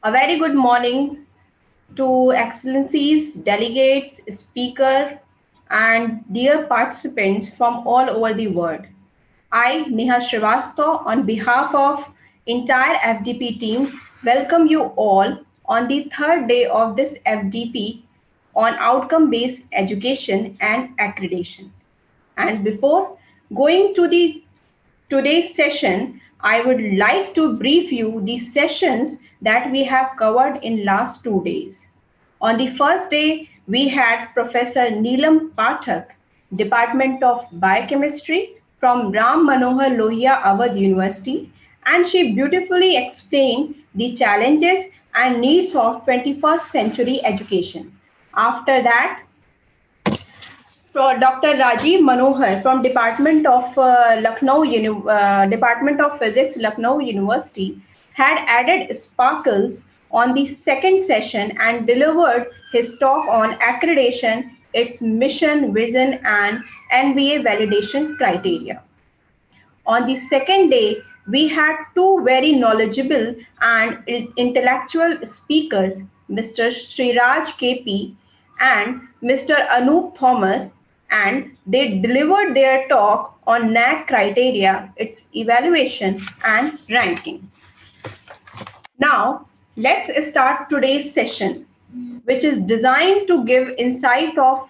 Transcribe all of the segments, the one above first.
A very good morning to excellencies, delegates, speaker, and dear participants from all over the world. I, Neha Srivastav, on behalf of entire FDP team, welcome you all on the third day of this FDP on outcome-based education and accreditation. And before going to the today's session, I would like to brief you the sessions that we have covered in last 2 days. On the first day, we had Professor Neelam Pathak, Department of Biochemistry from Ram Manohar Lohia Awadh University, and she beautifully explained the challenges and needs of 21st century education. After that, Dr. Rajiv Manohar from Department of Physics, Lucknow University, had added sparkles on the second session and delivered his talk on accreditation, its mission, vision, and NBA validation criteria. On the second day, we had two very knowledgeable and intellectual speakers, Mr. Sriraj KP and Mr. Anoop Thomas, and they delivered their talk on NAAC criteria, its evaluation and ranking. Now, let's start today's session, which is designed to give insight of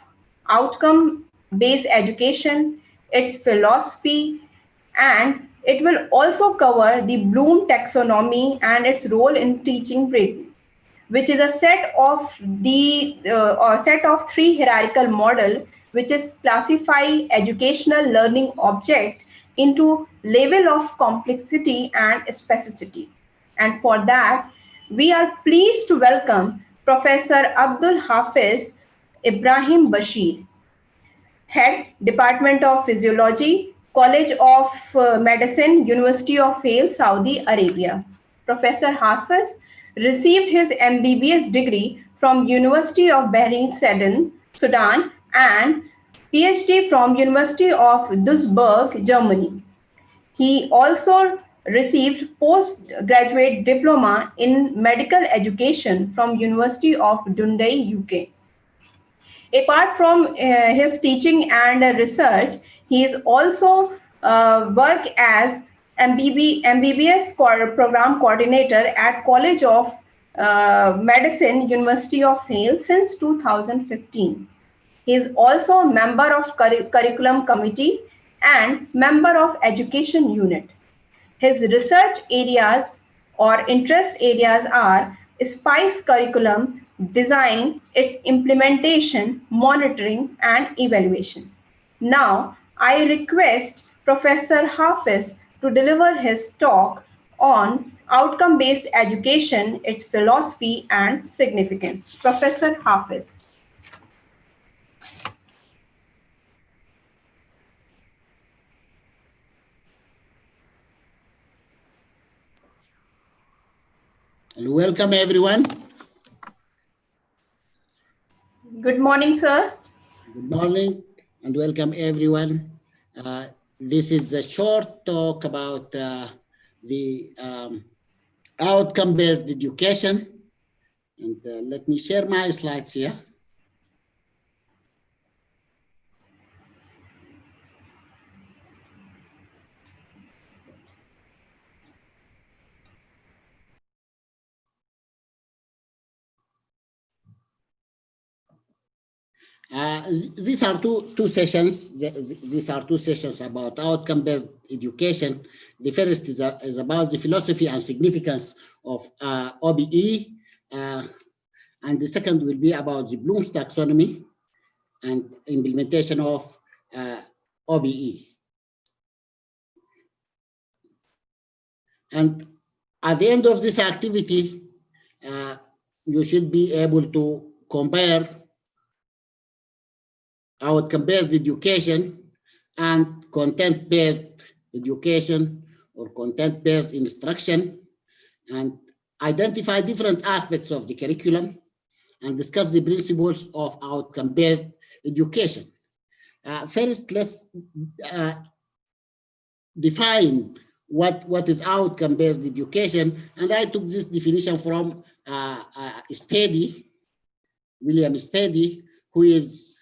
outcome-based education, its philosophy, and it will also cover the Bloom taxonomy and its role in teaching brain, which is a set of three hierarchical model, which is classify educational learning object into level of complexity and specificity. And for that, we are pleased to welcome Professor Abdul Hafiz Ibrahim Bashir, Head, Department of Physiology, College of Medicine, University of Wales, Saudi Arabia. Professor Hafiz received his MBBS degree from University of Bahrain, Sudan, and PhD from University of Duisburg, Germany. He also received postgraduate diploma in medical education from University of Dundee, UK. Apart from his teaching and research, he is also worked as MBBS program coordinator at College of Medicine, University of Wales since 2015. He is also a member of curriculum committee and member of education unit. His research areas or interest areas are SPICE curriculum, design, its implementation, monitoring, and evaluation. Now, I request Professor Hafiz to deliver his talk on outcome-based education, its philosophy, and significance. Professor Hafiz. Welcome, everyone. Good morning, sir. Good morning and welcome, everyone. This is a short talk about the outcome-based education. And let me share my slides here. These are two sessions. These are two sessions about outcome-based education. The first is about the philosophy and significance of OBE, and the second will be about the Bloom's taxonomy and implementation of OBE. And at the end of this activity, you should be able to compare outcome-based education and content-based education or content-based instruction, and identify different aspects of the curriculum and discuss the principles of outcome-based education. First, let's define what is outcome-based education, and I took this definition from Spady, William Spady, who is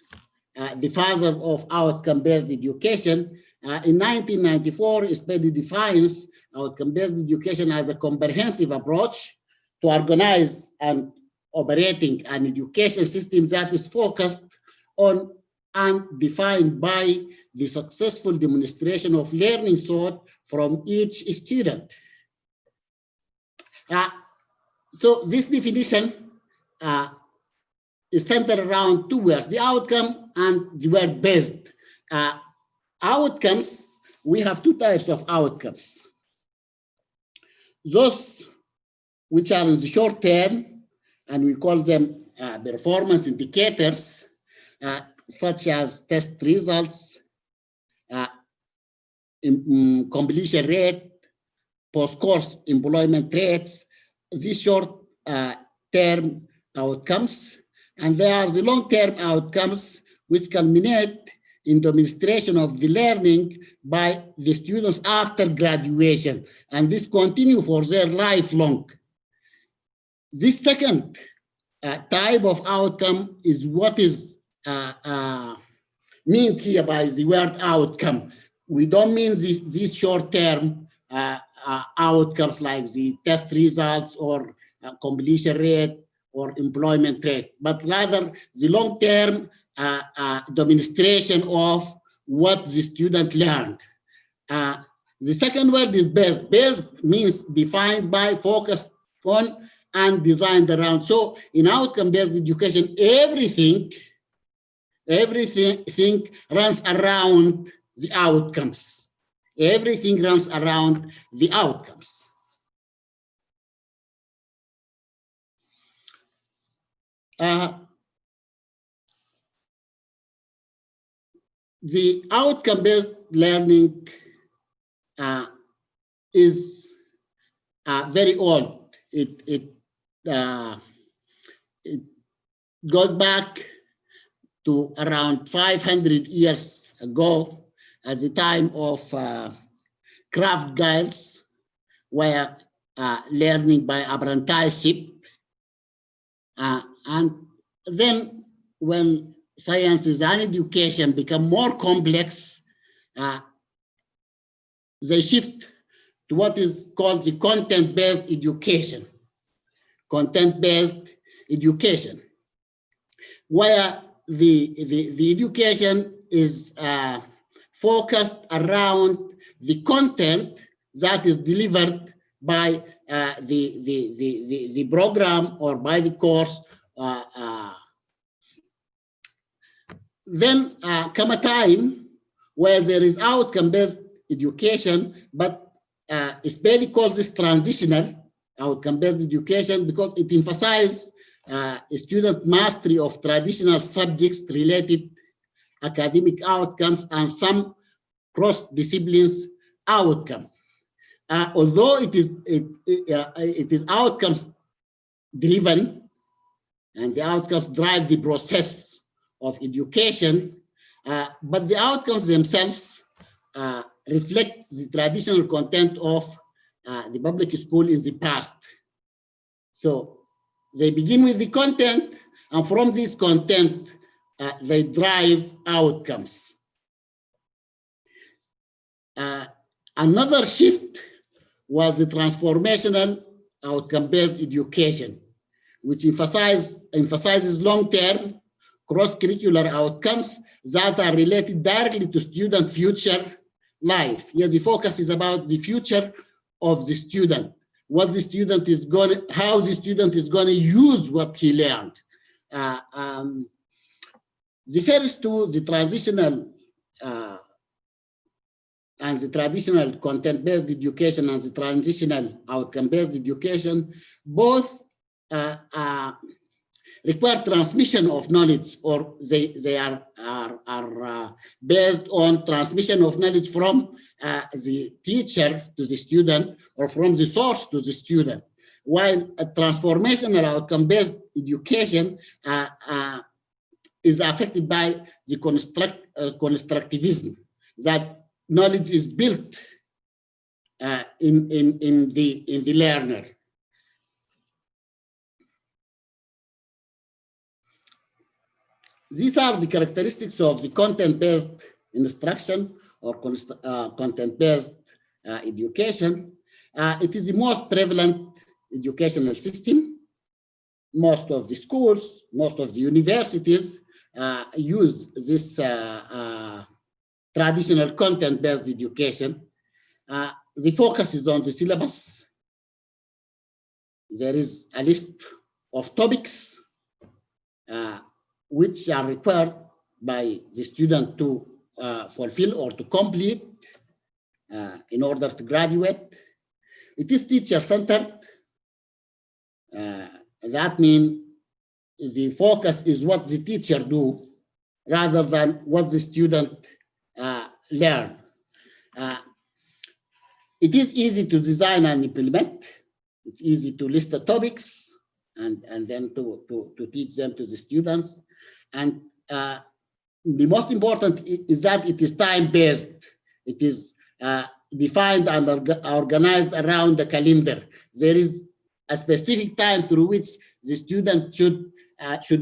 the father of outcome-based education. In 1994, Spady defines outcome-based education as a comprehensive approach to organize and operating an education system that is focused on and defined by the successful demonstration of learning sought from each student. So this definition is centered around two words, the outcome and the word based. Outcomes, we have two types of outcomes. Those which are in the short term, and we call them performance indicators, such as test results, completion rate, post-course employment rates, these short-term outcomes. And there are the long-term outcomes which culminate in demonstration of the learning by the students after graduation. And this continue for their lifelong. This second type of outcome is what is meant here by the word outcome. We don't mean these short-term outcomes like the test results or completion rate or employment rate, but rather the long-term demonstration of what the student learned. The second word is based. Based means defined by, focused on, and designed around. So in outcome-based education, everything runs around the outcomes. Everything runs around the outcomes. The outcome-based learning is very old. It goes back to around 500 years ago, at the time of craft guilds, where learning by apprenticeship. And then when sciences and education become more complex, they shift to what is called the content-based education. Content-based education, where the education is focused around the content that is delivered by the program or by the course. Then come a time where there is outcome-based education, but Spady calls this transitional outcome-based education because it emphasizes student mastery of traditional subjects related academic outcomes and some cross-disciplines outcome. Although it is outcomes driven, and the outcomes drive the process of education, but the outcomes themselves reflect the traditional content of the public school in the past. So they begin with the content, and from this content, they drive outcomes. Another shift was the transformational outcome-based education, which emphasizes long-term cross-curricular outcomes that are related directly to student future life. Here, the focus is about the future of the student, what the student is going, how the student is going to use what he learned. The first two, the transitional and the traditional content-based education and the transitional outcome-based education, both require transmission of knowledge, or they are based on transmission of knowledge from the teacher to the student, or from the source to the student. While a transformational outcome-based education is affected by the constructivism, that knowledge is built in the learner. These are the characteristics of the content-based instruction or content-based education. It is the most prevalent educational system. Most of the schools, most of the universities use this traditional content-based education. The focus is on the syllabus. There is a list of topics which are required by the student to fulfill or to complete in order to graduate. It is teacher-centered. That means the focus is what the teacher do rather than what the student learn. It is easy to design and implement. It's easy to list the topics and then to teach them to the students. And the most important is that it is time-based. It is defined and organized around the calendar. There is a specific time through which the student should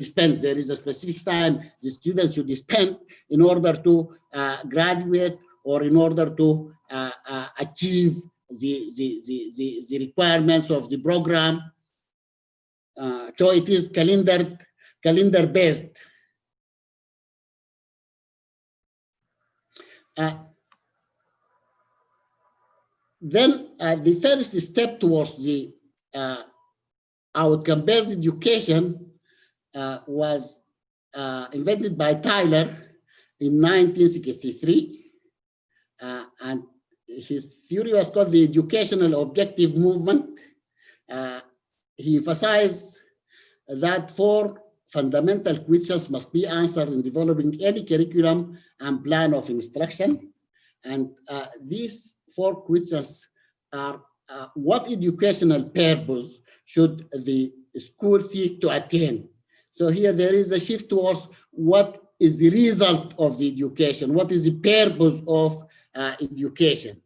spend. There is a specific time the student should spend in order to graduate or in order to achieve the requirements of the program. So it is calendar-based. Then the first step towards the outcome-based education was invented by Tyler in 1963, and his theory was called the educational objective movement. He emphasized that 4 fundamental questions must be answered in developing any curriculum and plan of instruction. And these 4 questions are what educational purpose should the school seek to attain? So here there is a shift towards what is the result of the education, what is the purpose of education.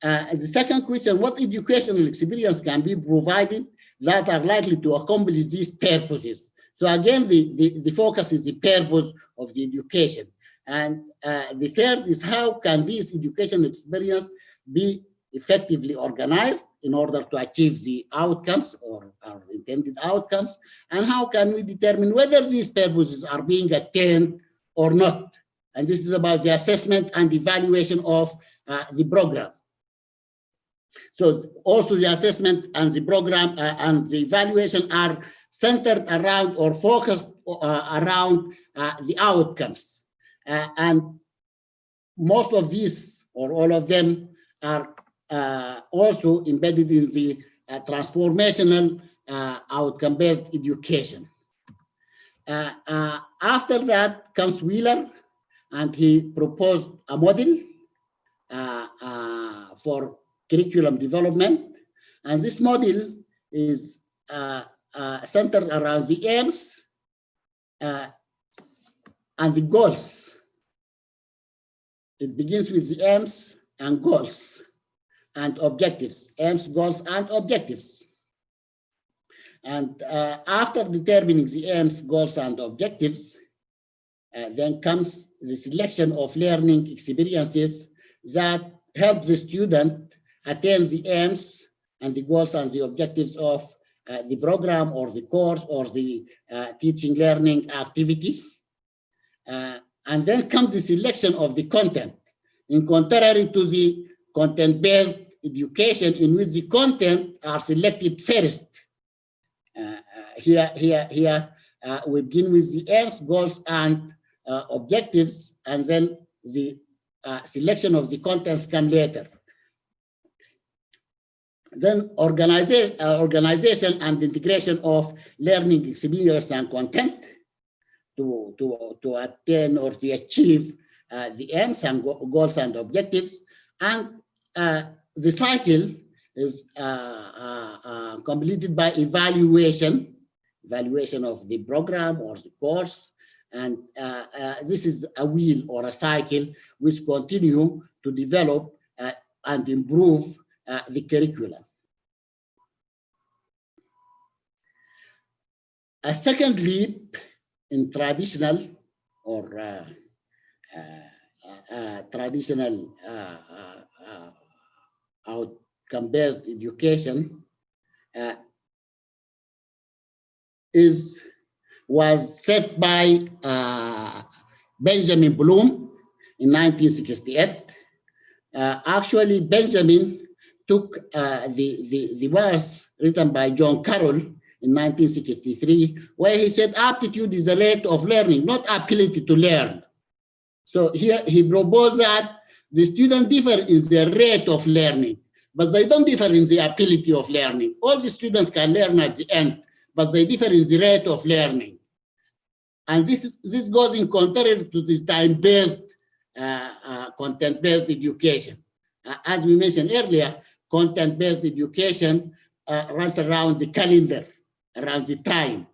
The second question, what educational experience can be provided that are likely to accomplish these purposes? So again, the focus is the purpose of the education. And the third is how can this educational experience be effectively organized in order to achieve the outcomes or our intended outcomes, and how can we determine whether these purposes are being attained or not? And this is about the assessment and evaluation of the program. So also the assessment and the program and the evaluation are centered around or focused around the outcomes. And most of these or all of them are also embedded in the transformational outcome-based education. After that comes Wheeler, and he proposed a model for curriculum development. And this model is centered around the aims and the goals. It begins with the aims and goals and objectives, aims, goals, and objectives. And after determining the aims, goals, and objectives, then comes the selection of learning experiences that help the student attain the aims and the goals and the objectives of the program or the course or the teaching learning activity. And then comes the selection of the content, in contrary to the content-based education in which the content are selected first. Here we begin with the aims, goals, and objectives, and then the selection of the contents come later. Then organization and integration of learning experience and content to attain or to achieve the aims and goals and objectives. And the cycle is completed by evaluation of the program or the course. And this is a wheel or a cycle which continue to develop and improve the curriculum. A second leap in traditional or traditional outcome-based education was set by Benjamin Bloom in 1968. Actually, Benjamin took the verse written by John Carroll in 1963, where he said aptitude is a rate of learning, not ability to learn. So here he proposed that the students differ in the rate of learning, but they don't differ in the ability of learning. All the students can learn at the end, but they differ in the rate of learning. And this goes in contrary to the time-based, content-based education. As we mentioned earlier, content-based education runs around the calendar, around the time.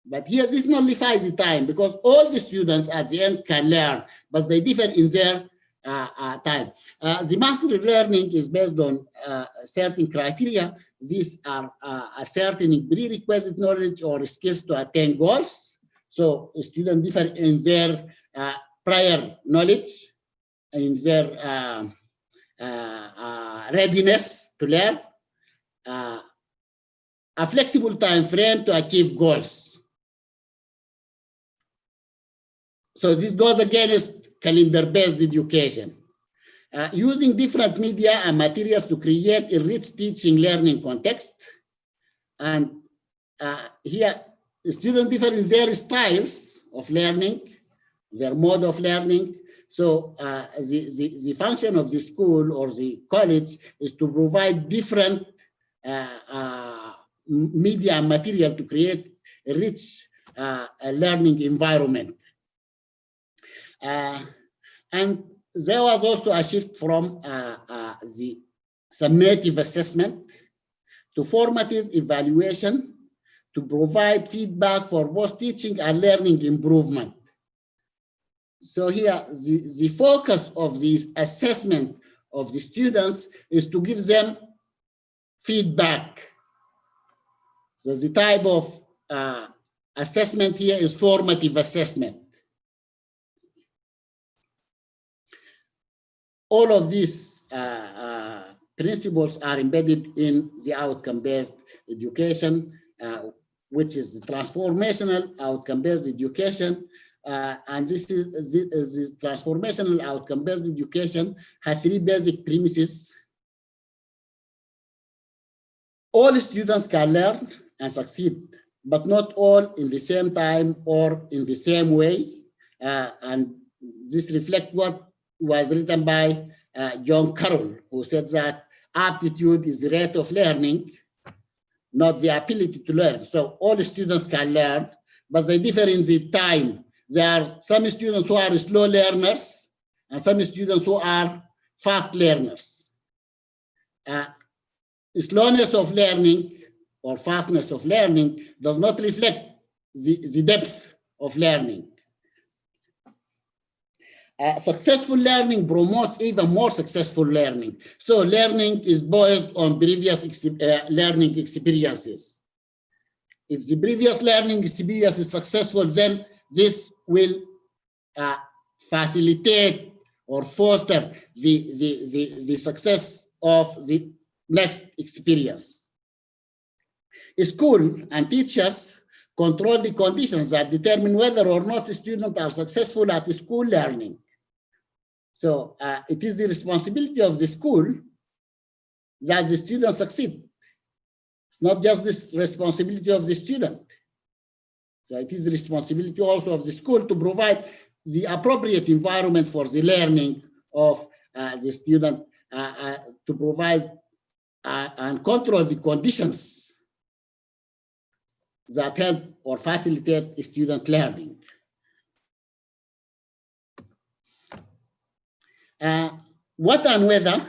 But here, this nullifies the time because all the students at the end can learn, but they differ in their time. The mastery learning is based on certain criteria. These are ascertaining prerequisite knowledge or skills to attain goals. So students differ in their prior knowledge, in their readiness to learn, a flexible time frame to achieve goals. So this goes against calendar-based education. Using different media and materials to create a rich teaching learning context. And here, students differ in their styles of learning, their mode of learning. So the function of the school or the college is to provide different media and material to create a rich learning environment. And there was also a shift from the summative assessment to formative evaluation to provide feedback for both teaching and learning improvement. So here, the focus of this assessment of the students is to give them feedback. So the type of assessment here is formative assessment. All of these principles are embedded in the outcome-based education, which is the transformational outcome-based education. And this transformational outcome-based education has three basic premises. All students can learn and succeed, but not all in the same time or in the same way. And this reflects what was written by John Carroll, who said that aptitude is the rate of learning, not the ability to learn. So all students can learn, but they differ in the time. There are some students who are slow learners and some students who are fast learners. Slowness of learning or fastness of learning does not reflect the depth of learning. Successful learning promotes even more successful learning. So learning is based on previous learning experiences. If the previous learning experience is successful, then this will facilitate or foster the success of the next experience. School and teachers control the conditions that determine whether or not the students are successful at school learning. So it is the responsibility of the school that the students succeed. It's not just the responsibility of the student. So it is the responsibility also of the school to provide the appropriate environment for the learning of the student, to provide and control the conditions that help or facilitate student learning. What and whether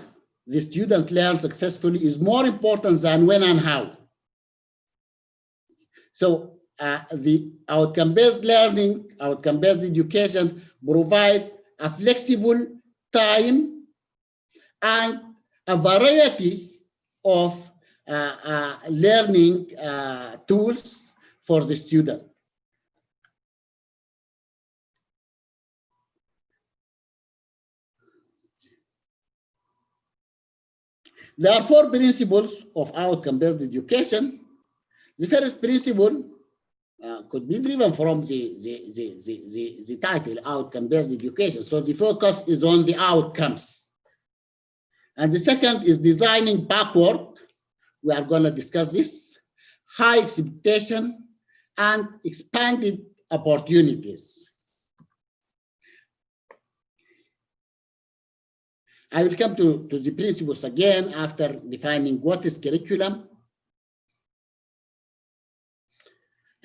the student learns successfully is more important than when and how. So the outcome-based learning, outcome-based education provide a flexible time and a variety of learning tools for the student. There are 4 principles of outcome-based education. The first principle could be driven from the title, outcome-based education. So the focus is on the outcomes. And the second is designing backward. We are going to discuss this. High expectation and expanded opportunities. I will come to the principles again after defining what is curriculum.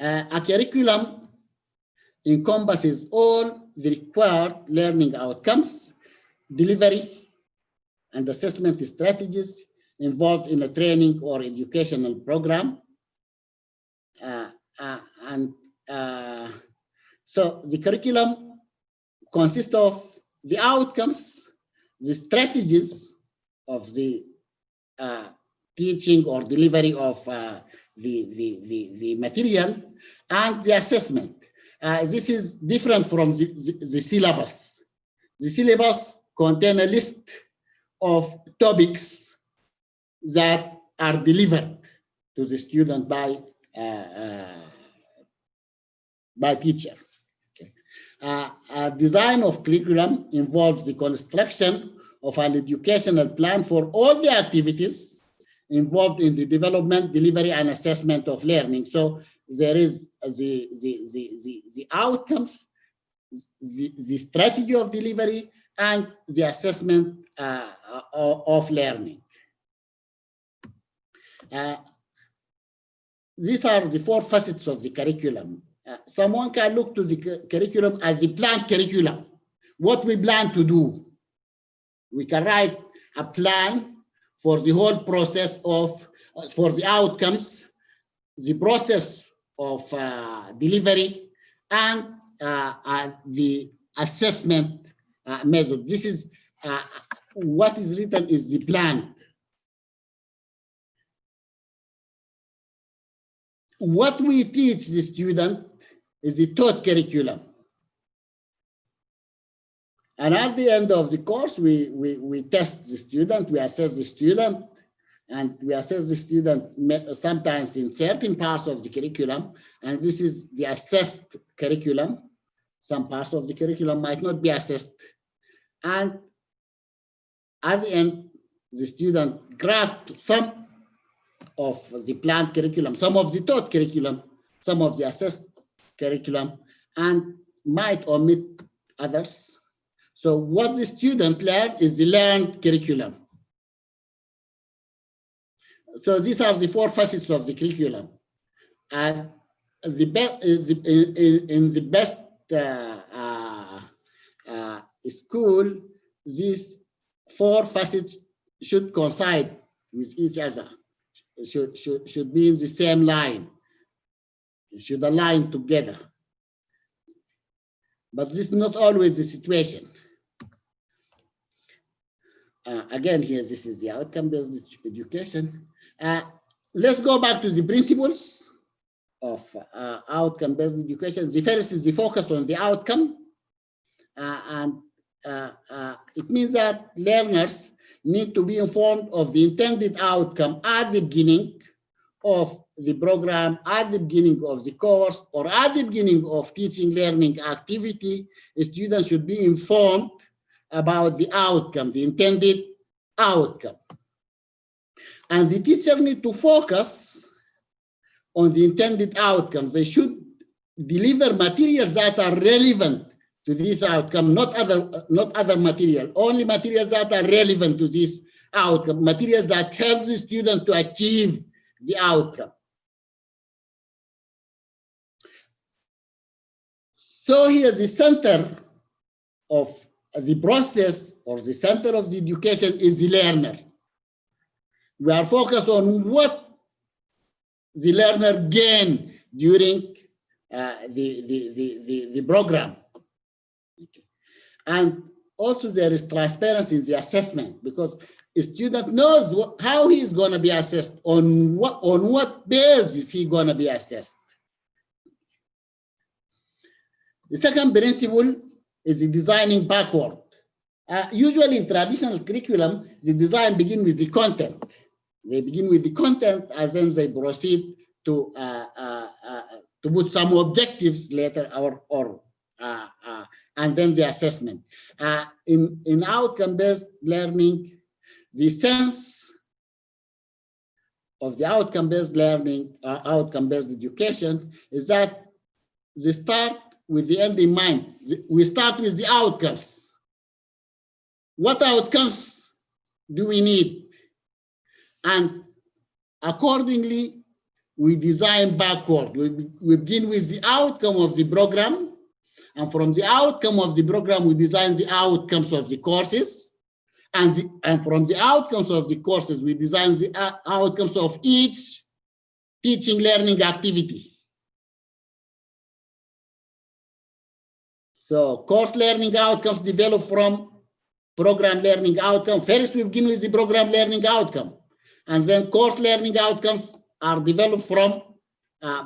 A curriculum encompasses all the required learning outcomes, delivery, and assessment strategies involved in a training or educational program. So the curriculum consists of the outcomes, the strategies of the teaching or delivery of the material, and the assessment. This is different from the syllabus. The syllabus contains a list of topics that are delivered to the student by teacher. Design of curriculum involves the construction of an educational plan for all the activities involved in the development, delivery, and assessment of learning. So there is the outcomes, the strategy of delivery, and the assessment of learning. These are the 4 facets of the curriculum. Someone can look to the curriculum as the planned curriculum, what we plan to do. We can write a plan for the whole process for the outcomes, the process of delivery, and the assessment method. This is what is written is the plan. What we teach the student is the taught curriculum. And at the end of the course, we test the student, we assess the student, and we assess the student sometimes in certain parts of the curriculum, and this is the assessed curriculum. Some parts of the curriculum might not be assessed. And at the end, the student grasps some of the planned curriculum, some of the taught curriculum, some of the assessed curriculum, and might omit others. So what the student learned is the learned curriculum. So these are the 4 facets of the curriculum. And in the best school, these 4 facets should coincide with each other. Should be in the same line. It should align together. But this is not always the situation. Again, here, this is the outcome-based education. Let's go back to the principles of outcome-based education. The first is the focus on the outcome. It means that learners need to be informed of the intended outcome at the beginning of the program, at the beginning of the course, or at the beginning of teaching learning activity. A student should be informed about the outcome, the intended outcome. And the teacher need to focus on the intended outcomes. They should deliver materials that are relevant to this outcome, not other material, only materials that are relevant to this outcome, materials that help the student to achieve the outcome. So here the center of the process, or the center of the education, is the learner. We are focused on what the learner gain during the program. And also there is transparency in the assessment, because a student knows how he is going to be assessed, on what basis he going to be assessed. The second principle is the designing backward. Usually in traditional curriculum, the design begin with the content. They begin with the content, and then they proceed to put some objectives later, and then the assessment. In outcome-based learning, the sense of the outcome-based learning, outcome-based education, is that they start with the end in mind. We start with the outcomes. What outcomes do we need? And accordingly, we design backward. We begin with the outcome of the program, and from the outcome of the program, we design the outcomes of the courses, and from the outcomes of the courses, we design the outcomes of each teaching learning activity. So course learning outcomes develop from program learning outcome. First, we begin with the program learning outcome, and then course learning outcomes are developed from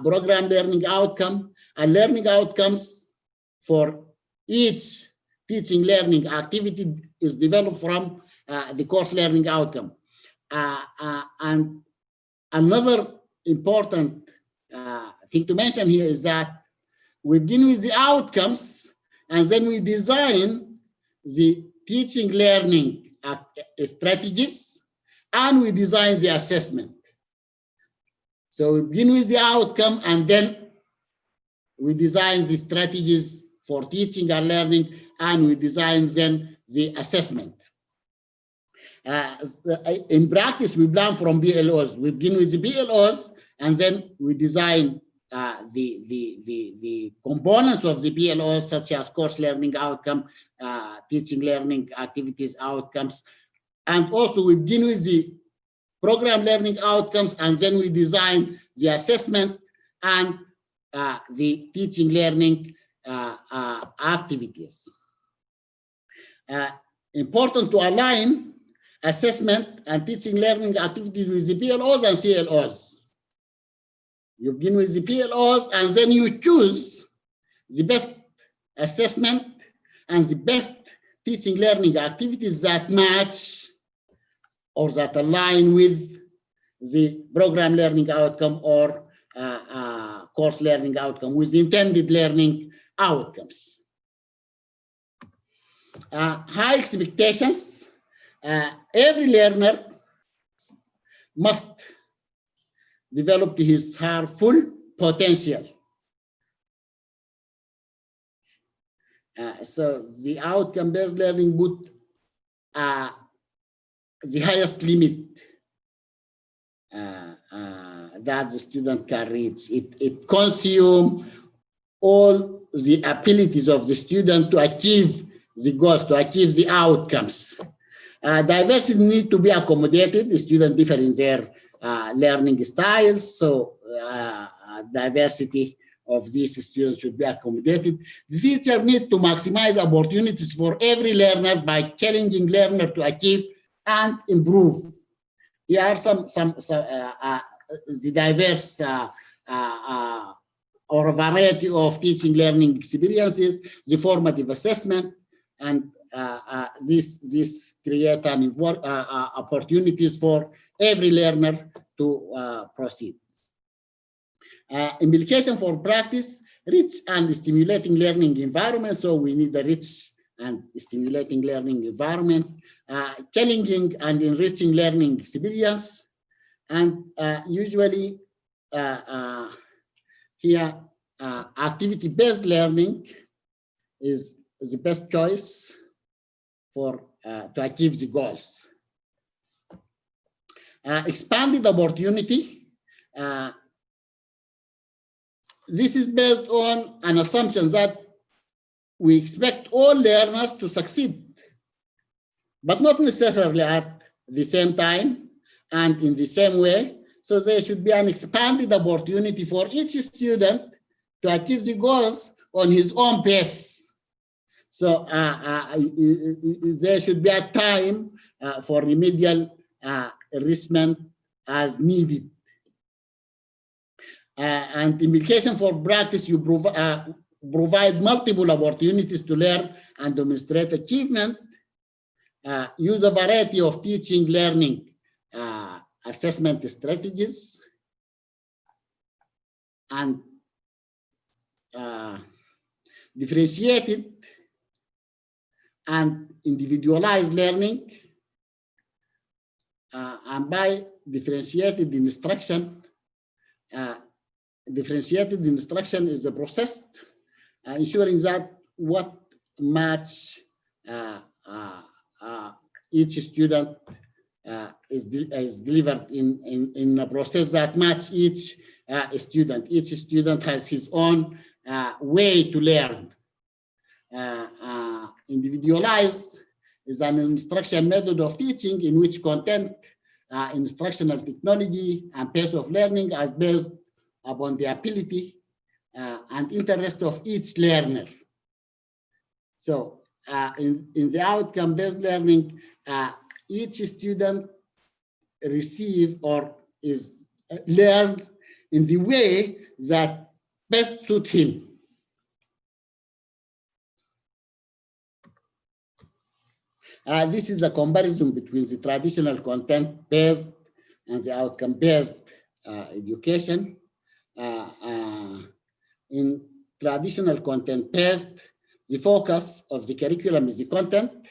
program learning outcome, and learning outcomes for each teaching learning activity is developed from the course learning outcome. And another important thing to mention here is that we begin with the outcomes, and then we design the teaching learning strategies, and we design the assessment. So we begin with the outcome, and then we design the strategies for teaching and learning, and we design then the assessment. In practice, we learn from BLOs. We begin with the BLOs, and then we design the components of the BLOs, such as course learning outcome, teaching learning activities outcomes. And also we begin with the program learning outcomes, and then we design the assessment and the teaching learning activities. Important to align assessment and teaching learning activities with the PLOs and CLOs. You begin with the PLOs, and then you choose the best assessment and the best teaching learning activities that match or that align with the program learning outcome or course learning outcome, with intended learning outcomes. High expectations. Every learner must develop to his or her full potential. So the outcome-based learning put the highest limit that the student can reach. It consumes all the abilities of the student to achieve the goals, to achieve the outcomes. Diversity needs to be accommodated. The students differ in their learning styles, so diversity of these students should be accommodated. The teacher needs to maximize opportunities for every learner by challenging learner to achieve and improve. Here are some the diverse or a variety of teaching learning experiences, the formative assessment, and this create an opportunities for every learner to proceed. Implication for practice, rich and stimulating learning environment. So we need a rich and stimulating learning environment, challenging and enriching learning experience, and usually here activity-based learning is the best choice for to achieve the goals. Expanded opportunity. This is based on an assumption that we expect all learners to succeed, but not necessarily at the same time and in the same way. So there should be an expanded opportunity for each student to achieve the goals on his own pace. So there should be a time for remedial enrichment as needed. And implication for practice, you provide multiple opportunities to learn and demonstrate achievement use a variety of teaching, learning, assessment strategies, and differentiated and individualized learning. And by differentiated instruction, differentiated instruction is the process ensuring that what match each student is delivered in a process that match each student. Each student has his own way to learn. Individualized is an instruction method of teaching in which content, instructional technology, and pace of learning are based upon the ability and interest of each learner. So in the outcome-based learning, each student receive or is learned in the way that best suit him. This is a comparison between the traditional content-based and the outcome-based education. In traditional content-based, the focus of the curriculum is the content,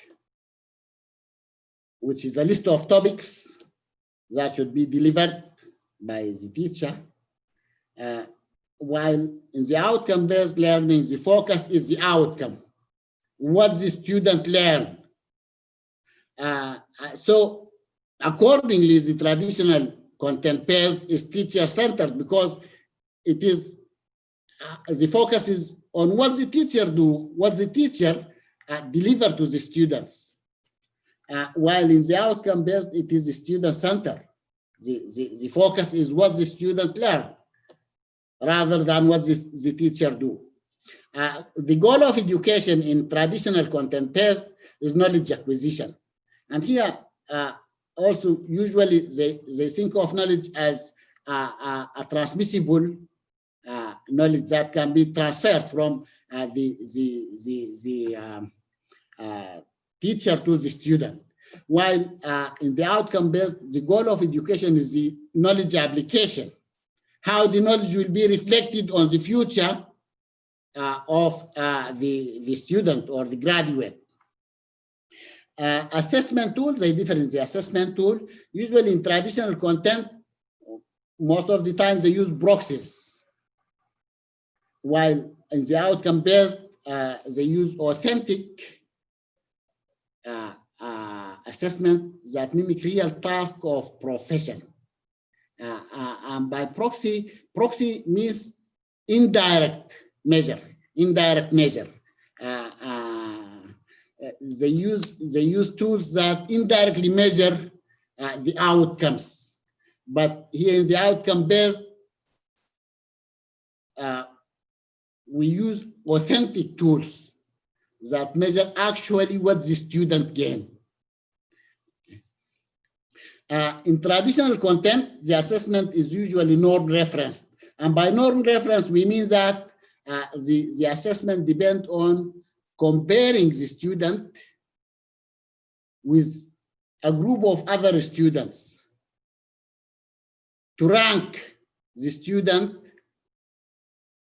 which is a list of topics that should be delivered by the teacher. While in the outcome-based learning, the focus is the outcome, what the student learned. So accordingly, the traditional content-based is teacher-centered because it is the focus is on what the teacher do, what the teacher deliver to the students. While in the outcome-based, it is the student-centered. The focus is what the student learn rather than what the teacher do. The goal of education in traditional content-based is knowledge acquisition. And here, also, usually they think of knowledge as a transmissible knowledge that can be transferred from the teacher to the student. While in the outcome-based, the goal of education is the knowledge application, how the knowledge will be reflected on the future of the student or the graduate. Assessment tools, they differ in the assessment tool. Usually in traditional content, most of the time they use proxies. While in the outcome-based, they use authentic assessment that mimic real task of profession. And by proxy means indirect measure. They use tools that indirectly measure the outcomes. But here in the outcome-based, we use authentic tools that measure actually what the student gained. In traditional content, the assessment is usually norm referenced. And by norm reference, we mean that the assessment depends on comparing the student with a group of other students to rank the student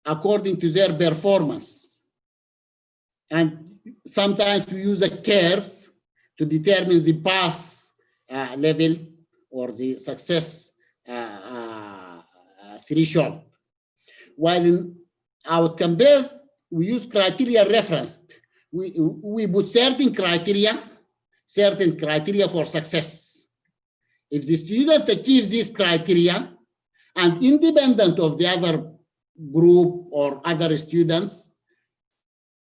according to their performance. And sometimes we use a curve to determine the pass level or the success threshold. While in outcome-based, we use criteria referenced. We put certain criteria for success. If the student achieves this criteria, and independent of the other group or other students,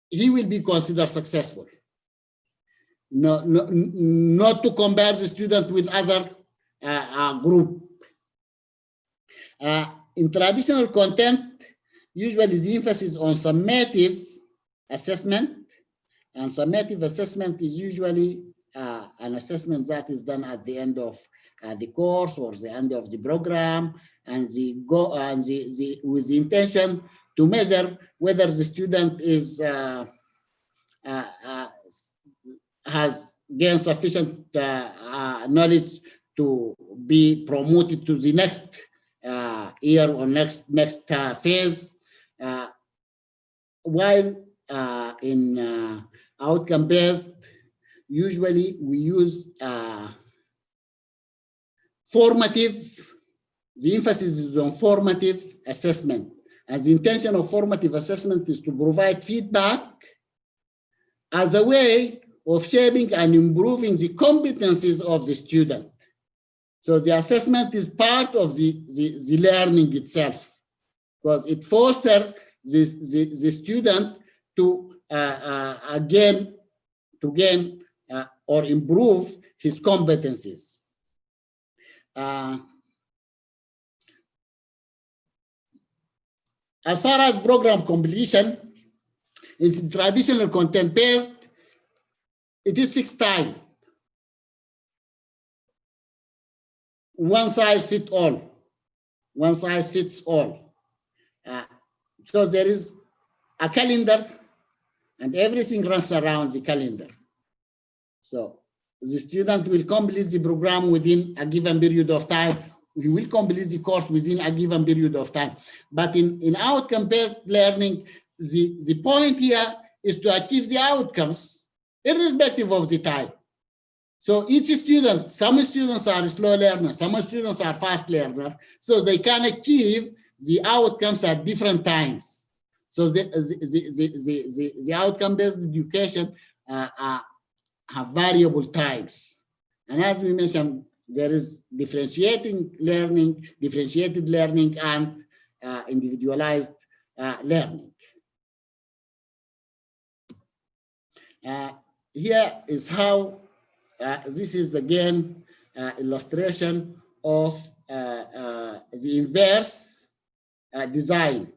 he will be considered successful. Not to compare the student with other group. In traditional content, usually the emphasis on summative assessment, and summative assessment is usually an assessment that is done at the end of the course or the end of the program, and with the intention to measure whether the student has gain sufficient knowledge to be promoted to the next year or next phase. While in outcome-based, usually we use formative. The emphasis is on formative assessment. And the intention of formative assessment is to provide feedback as a way of shaping and improving the competencies of the student. So the assessment is part of the learning itself, because it fosters the student to gain or improve his competencies. As far as program completion is traditional content-based, it is fixed time. One size fits all. One size fits all. So there is a calendar and everything runs around the calendar. So the student will complete the program within a given period of time. He will complete the course within a given period of time. But in outcome-based learning, the point here is to achieve the outcomes irrespective of the time. So each student, some students are slow learners, some students are fast learners, so they can achieve the outcomes at different times. So the outcome-based education have variable times. And as we mentioned, there is differentiated learning, and individualized learning. Here is how, this is again illustration of the inverse design.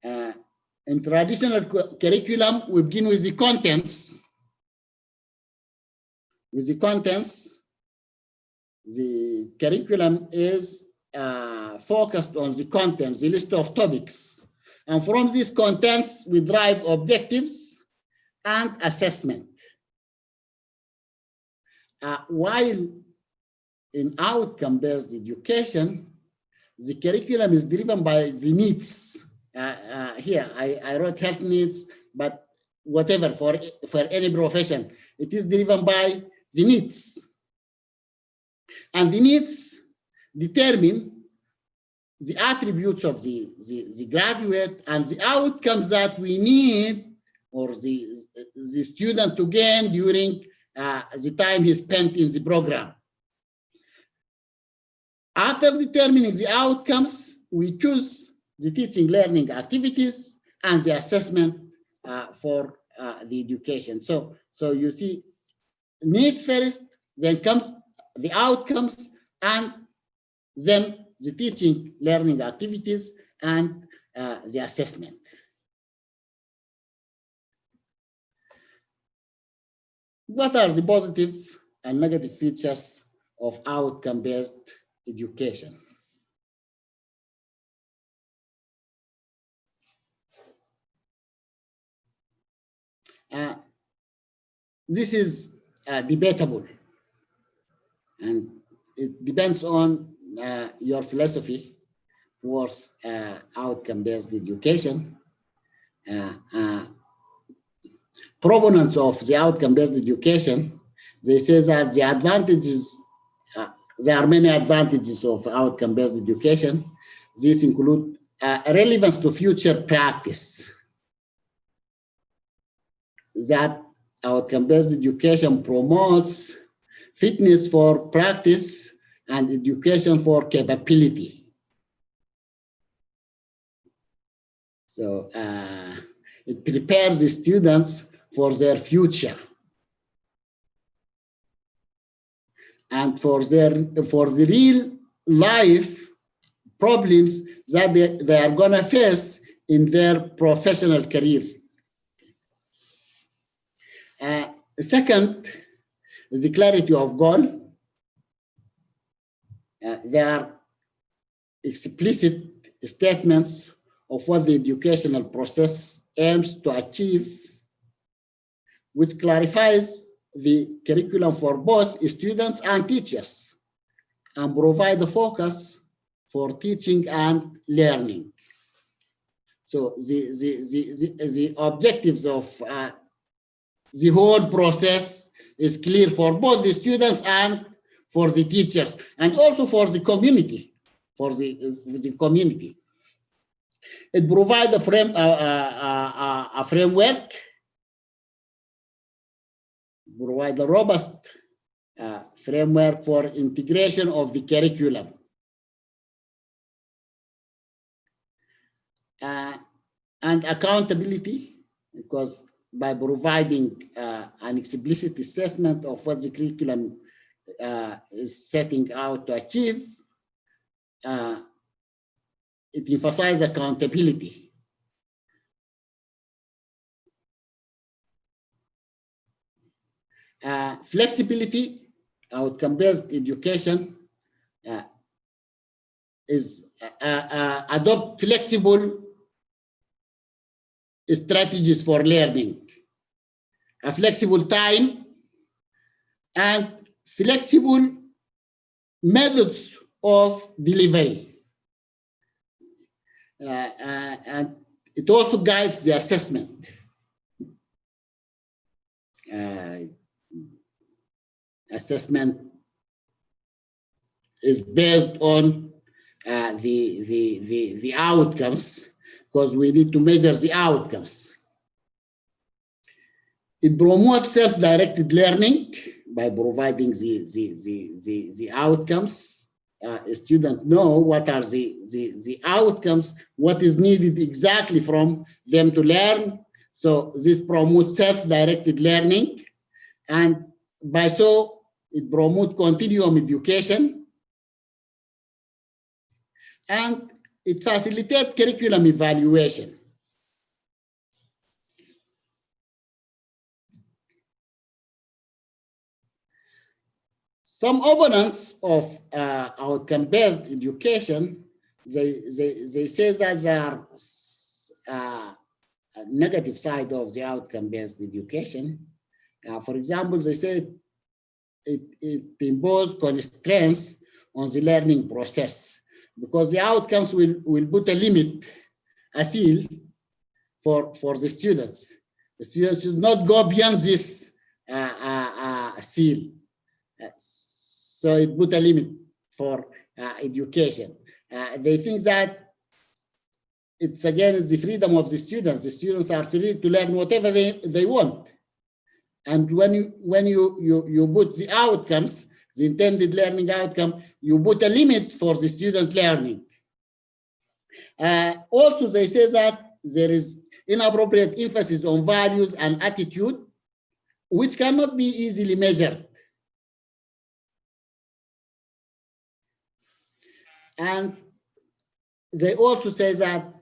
In traditional curriculum, we begin with the contents. With the contents, the curriculum is focused on the contents, the list of topics. And from these contents, we derive objectives and assessment. While in outcome-based education, the curriculum is driven by the needs. Here, I wrote health needs, but whatever, for any profession, it is driven by the needs. And the needs determine the attributes of the graduate and the outcomes that we need, or the student to gain during the time he spent in the program. After determining the outcomes, we choose the teaching learning activities and the assessment for the education. So you see, needs first, then comes the outcomes, and then the teaching learning activities and the assessment. What are the positive and negative features of outcome-based education? This is debatable, and it depends on your philosophy towards outcome-based education. Proponents of the outcome-based education, they say that the advantages, there are many advantages of outcome-based education. These include relevance to future practice. That outcome-based education promotes fitness for practice and education for capability. So it prepares the students for their future and for the real life problems that they are going to face in their professional career. Second is the clarity of goal. There are explicit statements of what the educational process aims to achieve, which clarifies the curriculum for both students and teachers and provide the focus for teaching and learning. So the objectives of the whole process is clear for both the students and for the teachers, and also for the community. The community, it provides a framework, provide a robust framework for integration of the curriculum. And accountability, because by providing an explicit assessment of what the curriculum is setting out to achieve, it emphasizes accountability. Flexibility, outcome-based education is adopt flexible strategies for learning, a flexible time, and flexible methods of delivery. And it also guides the assessment. Assessment is based on the outcomes, because we need to measure the outcomes. It promotes self-directed learning by providing the outcomes. Students know what are the outcomes, what is needed exactly from them to learn. So this promotes self-directed learning, and by so it promotes continuum education, and it facilitates curriculum evaluation. Some opponents of outcome-based education, they say that there are a negative side of the outcome-based education. For example, they say it imposes constraints on the learning process, because the outcomes will put a limit, a seal for the students. The students should not go beyond this seal. So it put a limit for education. They think that it's against the freedom of the students. The students are free to learn whatever they want. And when you put the outcomes, the intended learning outcome, you put a limit for the student learning. Also, they say that there is inappropriate emphasis on values and attitude, which cannot be easily measured. And they also say that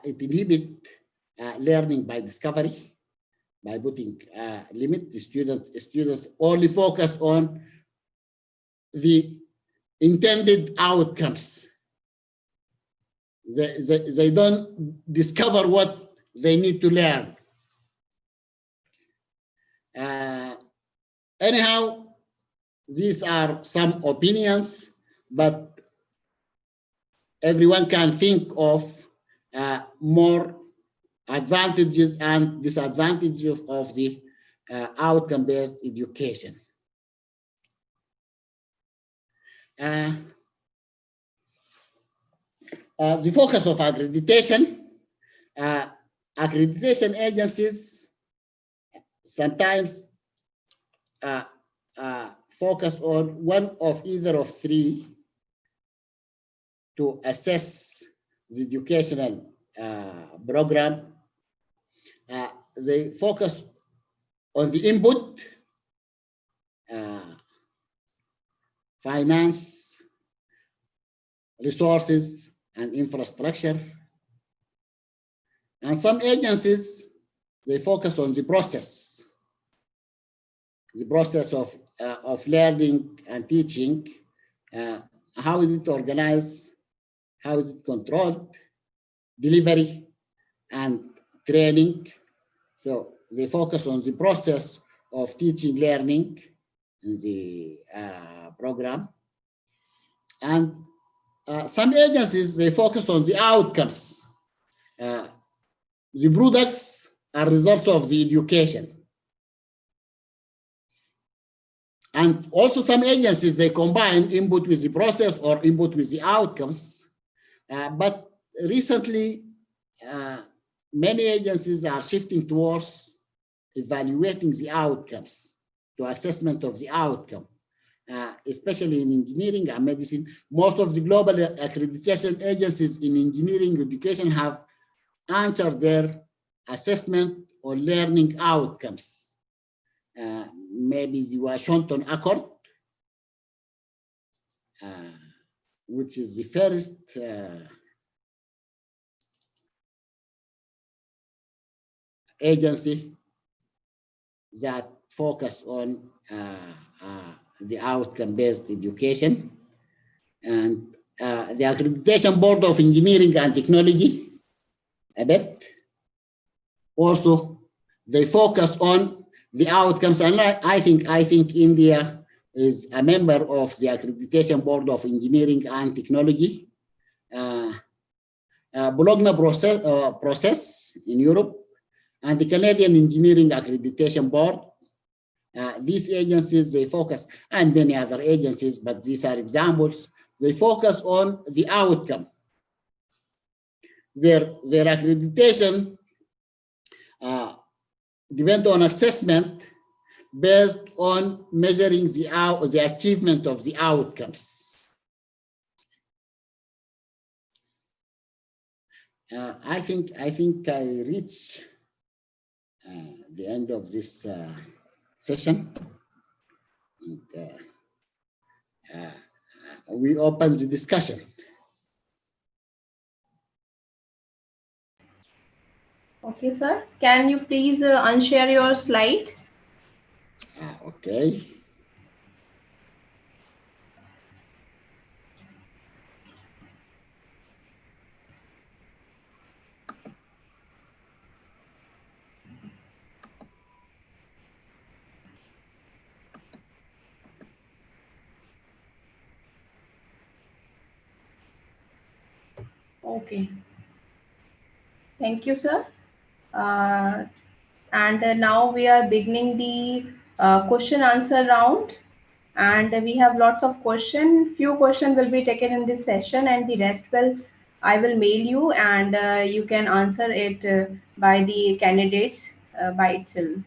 it inhibits learning by discovery, by putting limit. The students only focus on the intended outcomes. They don't discover what they need to learn. Anyhow, these are some opinions, but everyone can think of more advantages and disadvantages of the outcome-based education. The focus of accreditation. Accreditation agencies sometimes focus on one of either of three to assess the educational program. They focus on the input, finance, resources, and infrastructure. And some agencies, they focus on the process of learning and teaching. How is it organized? How is it controlled? Delivery and training. So they focus on the process of teaching learning in the program. And some agencies, they focus on the outcomes. The products are results of the education. And also some agencies, they combine input with the process or input with the outcomes. But recently, many agencies are shifting towards evaluating the outcomes, to assessment of the outcome, especially in engineering and medicine. Most of the global accreditation agencies in engineering education have answered their assessment or learning outcomes. Maybe the Washington Accord, which is the first agency that focus on the outcome-based education. And the Accreditation Board of Engineering and Technology, a bit. Also, they focus on the outcomes, and I think India is a member of the Accreditation Board of Engineering and Technology. Bologna process in Europe, and the Canadian Engineering Accreditation Board. These agencies, they focus, and many other agencies, but these are examples, they focus on the outcome. Their accreditation depend on assessment based on measuring the achievement of the outcomes. I think I reached the end of this session. And, we open the discussion. Okay, sir. Can you please unshare your slide? Okay. Okay. Thank you, sir. And now we are beginning the question answer round. And we have lots of questions. Few questions will be taken in this session, and the rest I will mail you, and you can answer it by the candidates by itself.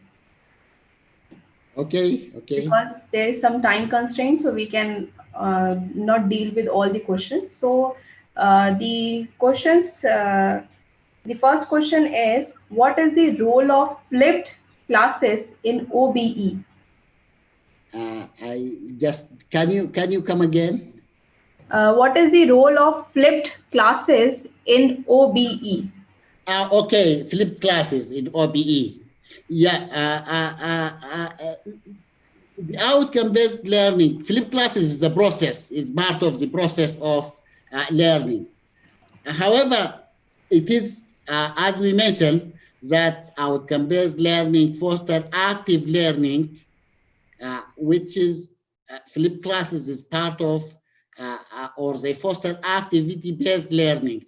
Okay. Because there is some time constraint, so we can not deal with all the questions. So the questions, the first question is, what is the role of flipped classes in OBE? I just, can you come again? What is the role of flipped classes in OBE? Okay, flipped classes in OBE. Yeah, the outcome-based learning, flipped classes is a process. It's part of the process of learning. However, it is, as we mentioned, that outcome-based learning foster active learning, which is flipped classes is part of, or they foster activity-based learning,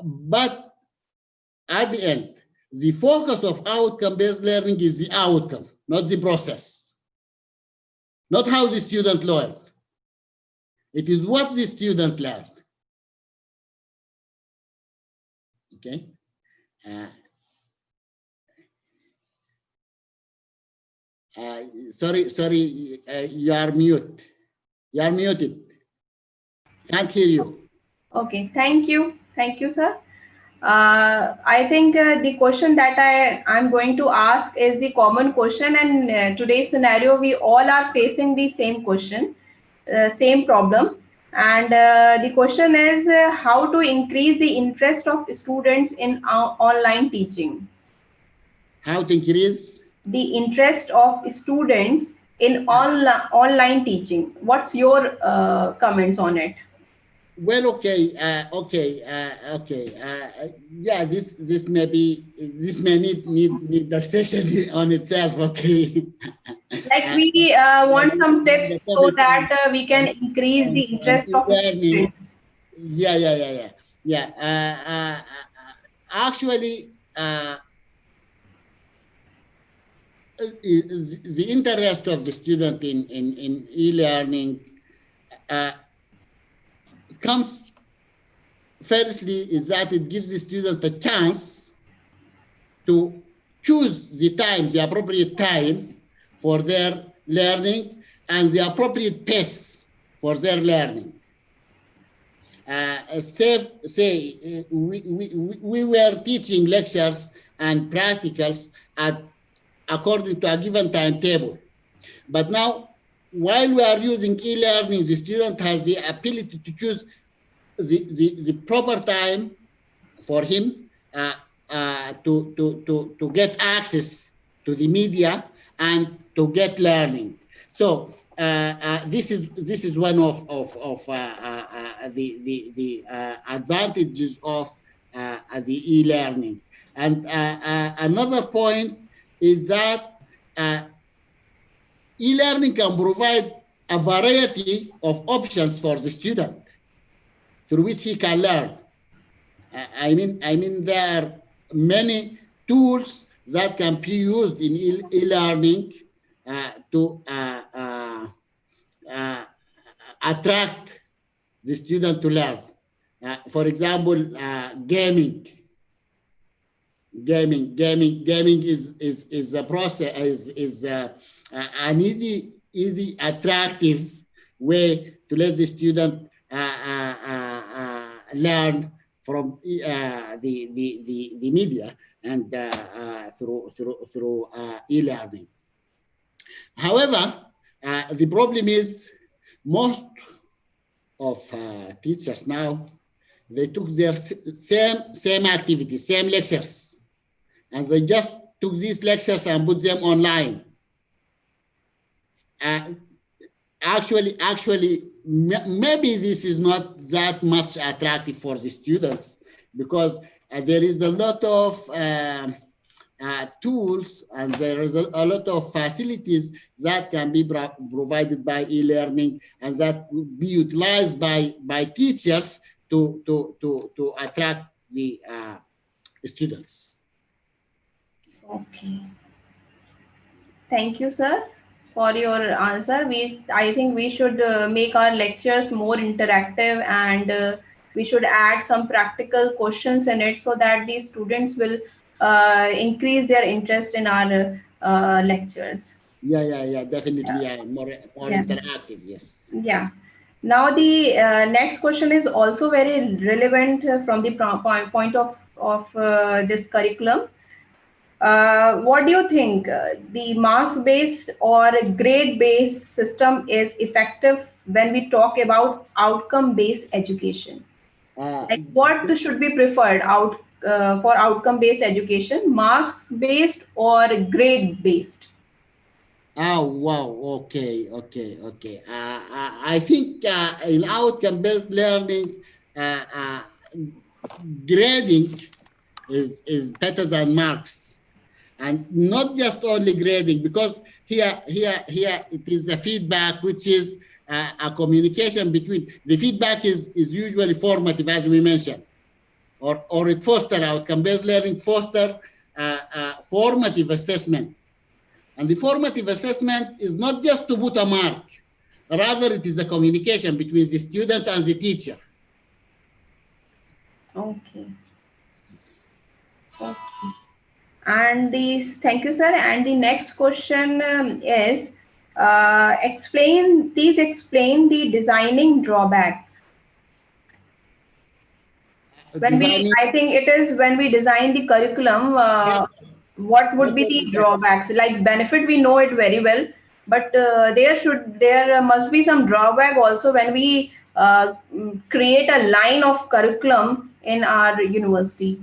But at the end, the focus of outcome-based learning is the outcome, not the process, not how the student learned. It is what the student learned. Okay. Sorry, you are mute. You are muted. Can't hear you. Okay, thank you, sir. I think the question that I'm going to ask is the common question, and today's scenario, we all are facing the same question, same problem. And the question is how to increase the interest of students in online teaching. How to increase? The interest of students in online teaching. What's your comments on it? Well, okay, yeah. This may need the session on itself. Okay. Like we want some The tips so topic that we can increase the on interest of e-learning. students. Yeah. Actually, the interest of the student in e-learning comes firstly is that it gives the student a chance to choose the appropriate time for their learning and the appropriate pace for their learning. We were teaching lectures and practicals according to a given timetable. But now, while we are using e-learning, the student has the ability to choose the proper time for him to get access to the media and to get learning. So this is one of the advantages of the e-learning. And another point is that e-learning can provide a variety of options for the student through which he can learn. I mean, there are many tools that can be used in e-learning to attract the student to learn. For example, gaming. Gaming is a process is an easy attractive way to let the student learn from the media and through e-learning. However, the problem is most of teachers now, they took their same activities, same lectures, and they just took these lectures and put them online. Actually, maybe this is not that much attractive for the students because there is a lot of tools and there is a lot of facilities that can be provided by e-learning and that will be utilized by teachers to attract the students. Okay. Thank you, sir, for your answer. I think we should make our lectures more interactive, and we should add some practical questions in it so that the students will increase their interest in our lectures. Yeah, definitely. Yeah. Yeah, more Yeah. interactive. Yes. Yeah. Now the next question is also very relevant from the point of this curriculum. What do you think? The marks-based or grade-based system is effective when we talk about outcome-based education? Uh, Like, what should be preferred for outcome-based education, marks-based or grade-based? oh wow. Okay. I think in outcome-based learning, grading is better than marks, and not just only grading, because here it is a feedback which is a communication between the feedback is usually formative, as we mentioned, or it foster outcome-based learning foster formative assessment. And the formative assessment is not just to put a mark, rather it is a communication between the student and the teacher. Okay. Okay. And thank you, sir. And the next question is, please explain the designing drawbacks. Designing. I think it is when we design the curriculum, Yeah, what would what be was the the text? drawbacks? Like benefit, we know it very well, but there must be some drawback also when we create a line of curriculum in our university.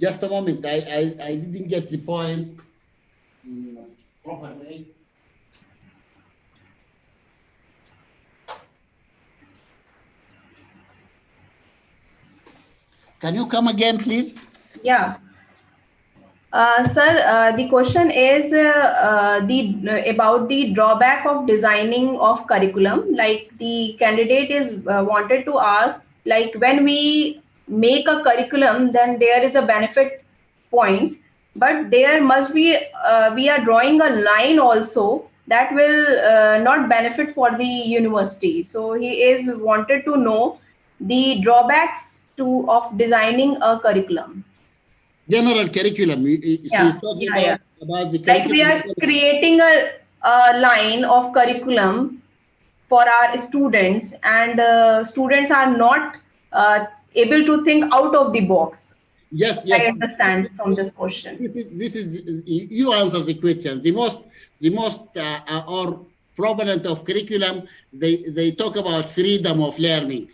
Just a moment, I didn't get the point properly. Can you come again, please? Yeah. Sir, the question is about the drawback of designing of curriculum. Like the candidate is wanted to ask, like when we make a curriculum, then there is a benefit points, but there must be we are drawing a line also that will not benefit for the university. So he is wanted to know the drawbacks to of designing a curriculum. General curriculum. She's Yeah, talking yeah, yeah. about the Like we curriculum. are creating a line of curriculum for our students, and students are not able to think out of the box. Yes, I yes. understand from this question. This is you answer the question. The most or proponent of curriculum, they talk about freedom of learning,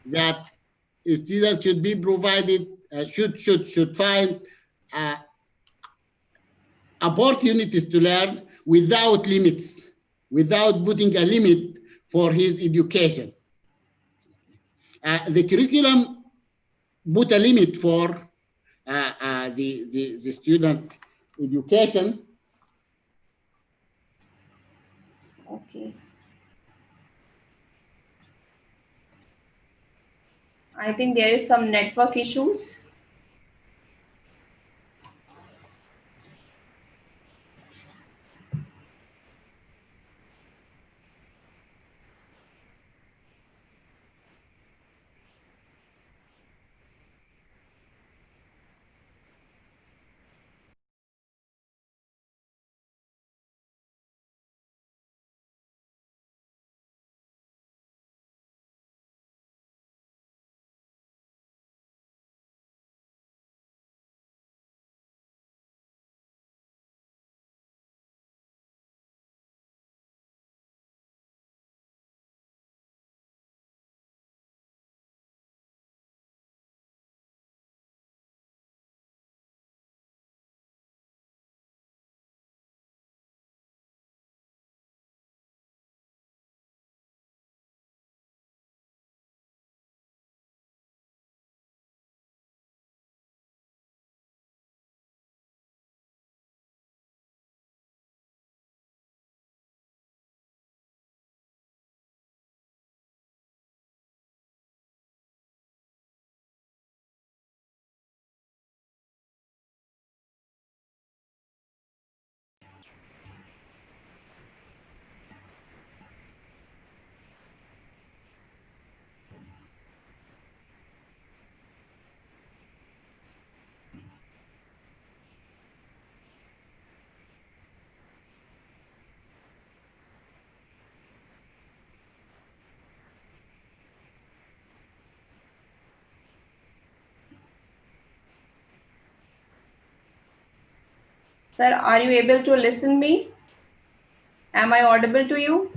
that students should be provided, should find uh, opportunities to learn without limits, without putting a limit for his education. The curriculum put a limit for the student education. Okay. I think there is some network issues. Sir, are you able to listen me? Am I audible to you?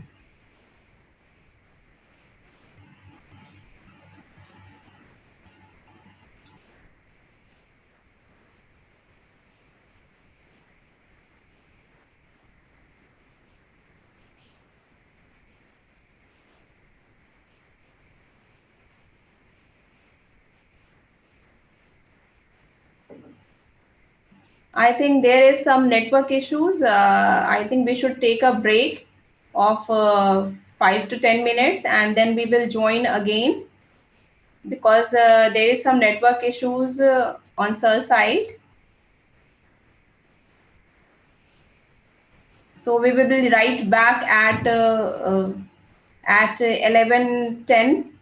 I think there is some network issues. I think we should take a break of 5 to 10 minutes, and then we will join again, because there is some network issues on Sir's side. So we will be right back at 11:10.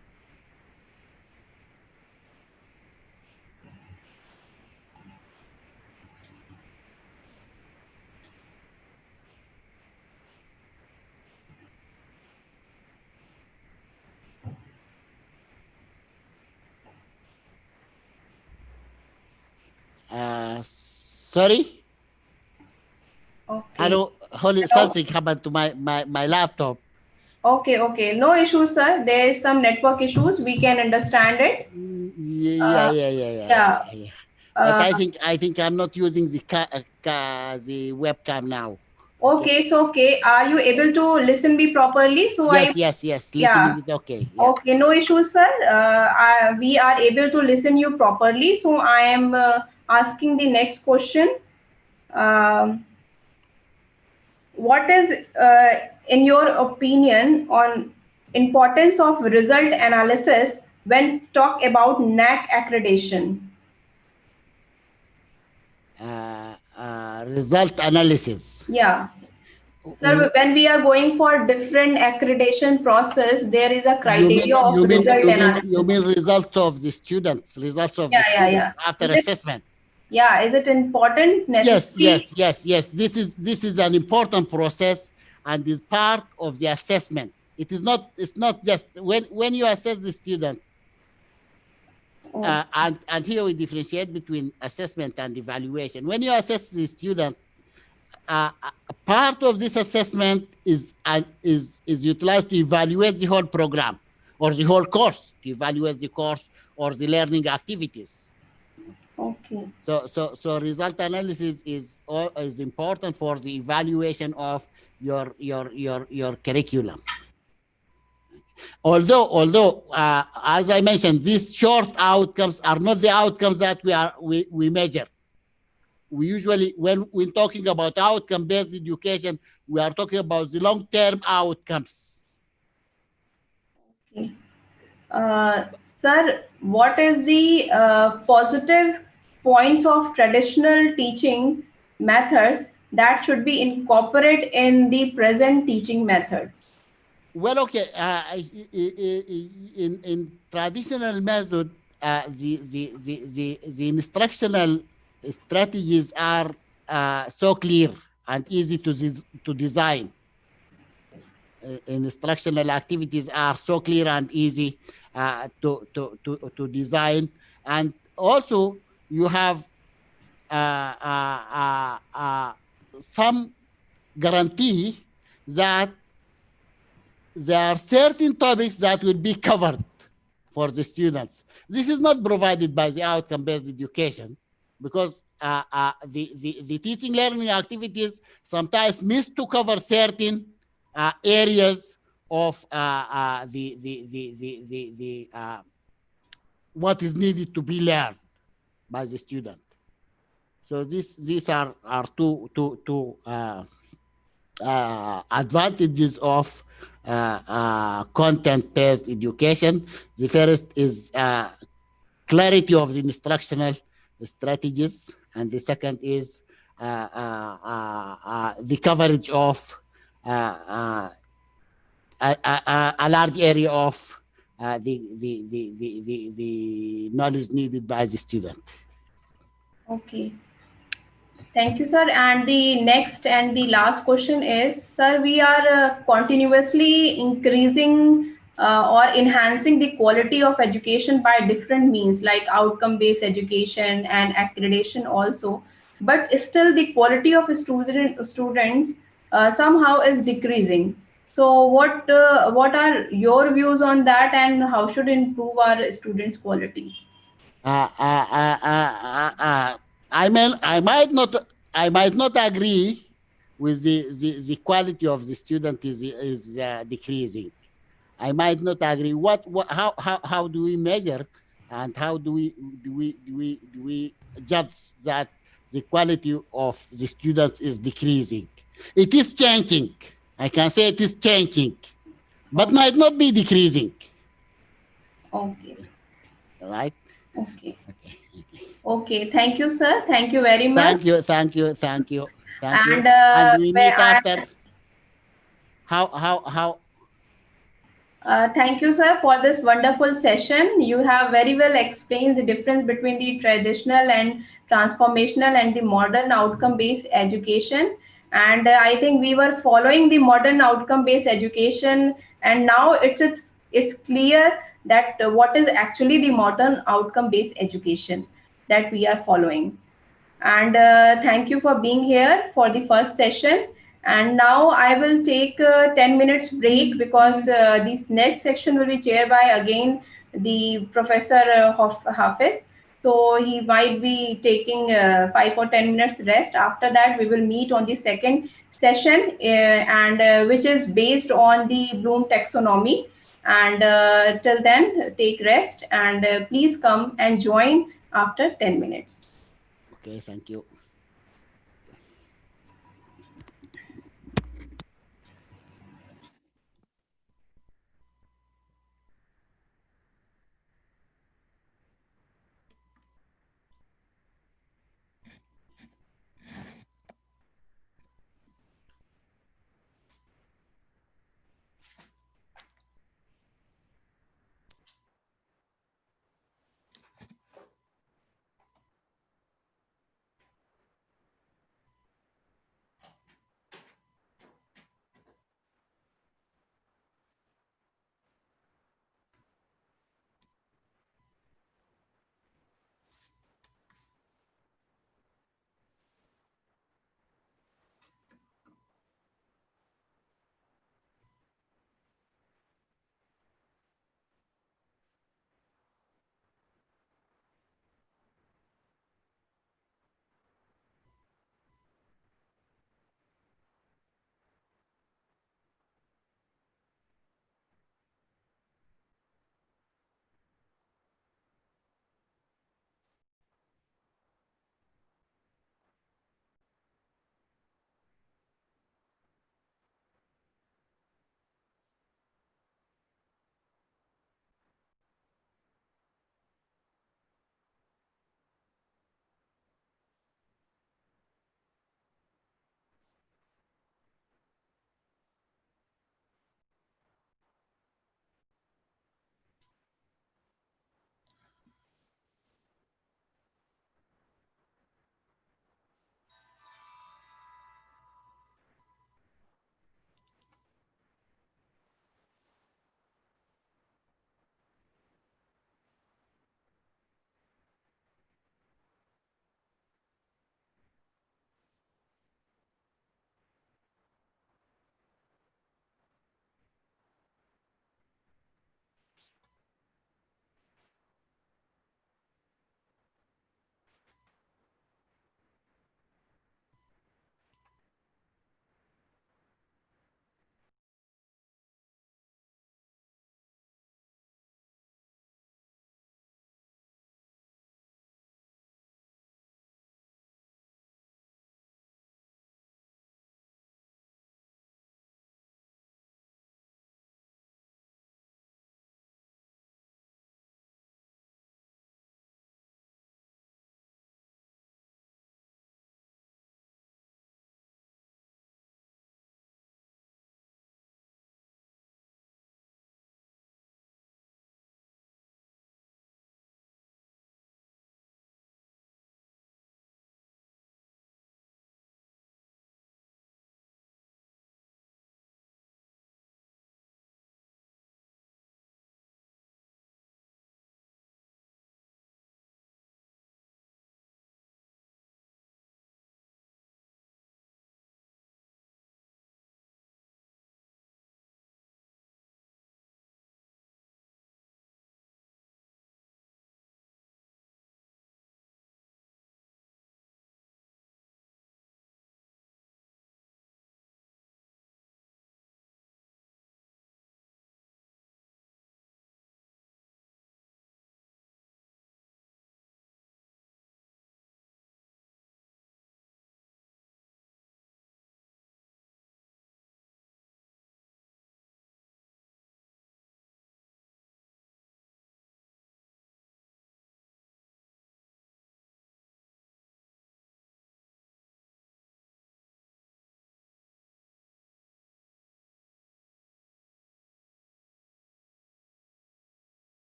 Sorry? Okay. Hello, Hello? something happened to my laptop. Okay, okay. No issues, sir. There is some network issues. We can understand it. Yeah, yeah, yeah, yeah, Yeah. yeah, yeah. But Uh, I think I'm not using the webcam now. Okay, it's okay. Are you able to listen me properly? So Yes. Yeah. Listening is okay. Yeah. Okay, no issues, sir. We are able to listen you properly. So I am asking the next question. Um, what is, in your opinion, on importance of result analysis when talk about NAAC accreditation? Result analysis. Yeah. Sir, when we are going for different accreditation process, there is a criteria of result You analysis. mean result of the students, results of the student after Is it, assessment? yeah, is it important, necessary? Yes. This is an important process and is part of the assessment. It's not just when you assess the student, Oh, and here we differentiate between assessment and evaluation. When you assess the student, a part of this assessment is utilized to evaluate the whole program or the whole course, to evaluate the course or the learning activities. okay. So result analysis is important for the evaluation of your curriculum. Although as I mentioned, these short outcomes are not the outcomes that we measure. We usually, when we're talking about outcome-based education, we are talking about the long-term outcomes. Okay. Uh, Sir, what is the positive points of traditional teaching methods that should be incorporated in the present teaching methods? Well, okay. In traditional method, the instructional strategies are so clear and easy to design. Instructional activities are so clear and easy to design, and also you have some guarantee that there are certain topics that will be covered for the students. This is not provided by the outcome-based education because the teaching learning activities sometimes miss to cover certain areas of what is needed to be learned by the student. So these are two advantages of content-based education. The first is clarity of the instructional strategies, and the second is the coverage of a large area of the knowledge needed by the student. Okay. Thank you, sir. And the next and the last question is, sir, we are continuously increasing or enhancing the quality of education by different means like outcome-based education and accreditation also. But still the quality of students somehow is decreasing. So what are your views on that, and how should improve our students' quality? Uh, uh, uh, uh, uh, uh, I might not agree with the quality of the student is decreasing. I might not agree. How do we measure and how do we judge that the quality of the students is decreasing? It is changing. I can say it is changing, but Okay. might not be decreasing. Okay. Right? Okay. Okay, thank you, sir. Thank you very much. Thank you. And And we meet where after. How? thank you, sir, for this wonderful session. You have very well explained the difference between the traditional and transformational and the modern outcome-based education. And I think we were following the modern outcome-based education, and now it's clear that what is actually the modern outcome-based education that we are following. And thank you for being here for the first session. And now I will take a 10 minutes break because this next section will be chaired by again the Professor Hafiz. So he might be taking 5 or 10 minutes rest. After that, we will meet on the second session, and which is based on the Bloom taxonomy. And till then, take rest, and please come and join after 10 minutes. Okay, thank you.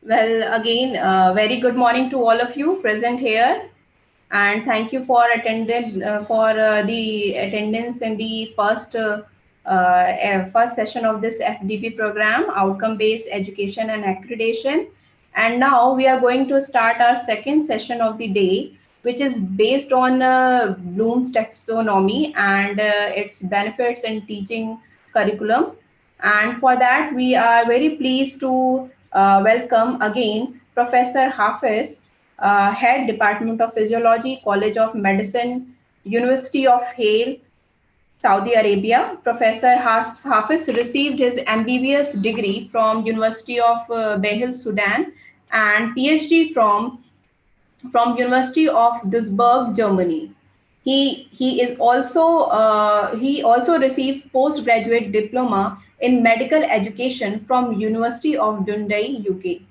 Well, again, very good morning to all of you present here, and thank you for the attendance in the first session of this FDP program, Outcome-Based Education and Accreditation. And now we are going to start our second session of the day, which is based on Bloom's taxonomy and its benefits in teaching curriculum. And for that, we are very pleased to welcome again Professor Hafiz, Head Department of Physiology, College of Medicine, University of Hale, Saudi Arabia. Professor Hafiz received his MBBS degree from University of Behel, Sudan, and PhD from University of Duisburg, Germany. He also received postgraduate diploma in medical education from University of Dundee, UK.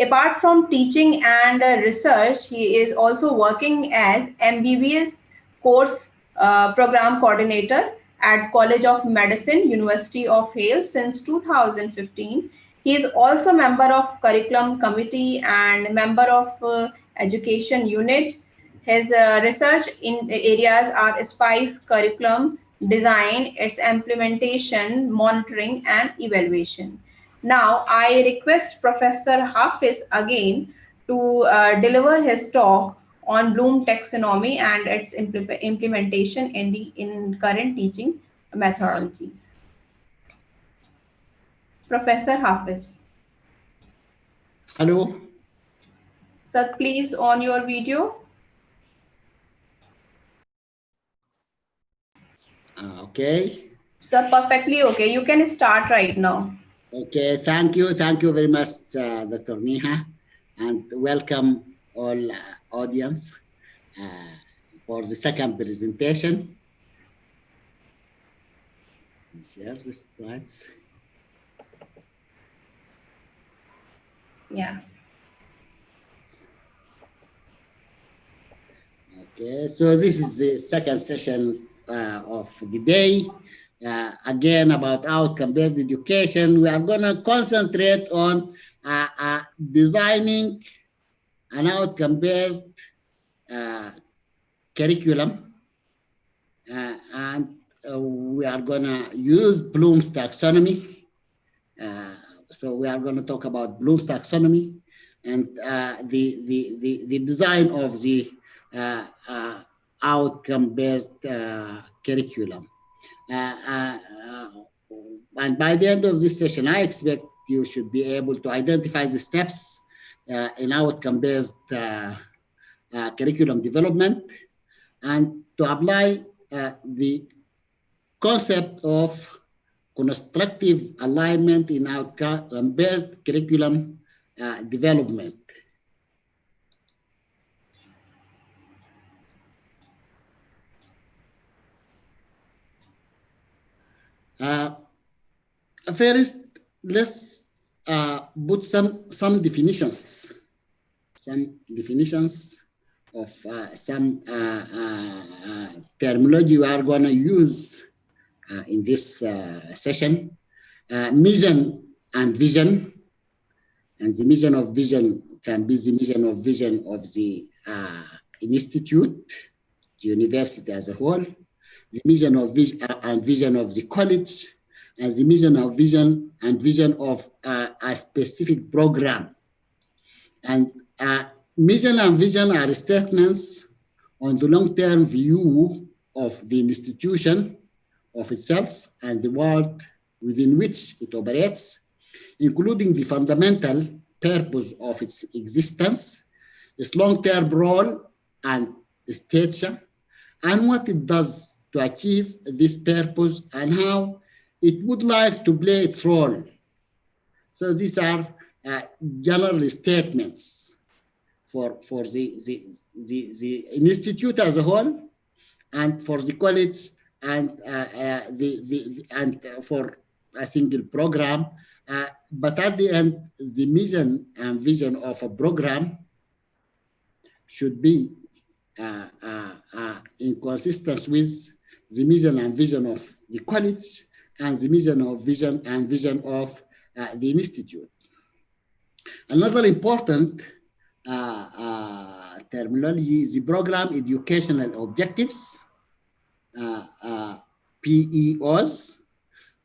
Apart from teaching and research, he is also working as MBBS course program coordinator at College of Medicine, University of Hale since 2015. He is also member of curriculum committee and member of education unit. His research in areas are SPICE curriculum design, its implementation, monitoring, and evaluation. Now, I request Professor Hafiz again to deliver his talk on Bloom taxonomy and its implementation in current teaching methodologies. Professor Hafiz. Hello. Sir, please on your video. Okay. Sir, perfectly okay. You can start right now. Okay, thank you very much, Dr. Neha, and welcome all audience for the second presentation. Share the slides. Yeah. Okay, so this is the second session of the day. Again, about outcome-based education. We are going to concentrate on designing an outcome-based curriculum, and we are going to use Bloom's taxonomy. So we are going to talk about Bloom's taxonomy and the design of the outcome-based curriculum. And by the end of this session, I expect you should be able to identify the steps in outcome-based curriculum development and to apply the concept of constructive alignment in outcome-based curriculum development. First, let's put some definitions of some terminology we are going to use in this session. Mission and vision, and the mission of vision can be the mission of vision of the institute, the university as a whole, the mission of vision and vision of the college, and the mission of vision and vision of a specific program. And mission and vision are statements on the long-term view of the institution, of itself, and the world within which it operates, including the fundamental purpose of its existence, its long-term role and stature, and what it does to achieve this purpose and how it would like to play its role. So these are general statements for the institute as a whole, and for the college, and for a single program. But at the end, the mission and vision of a program should be in consistence with the mission and vision of the college and the mission of vision and vision of the institute. Another important terminology is the program educational objectives, PEOs,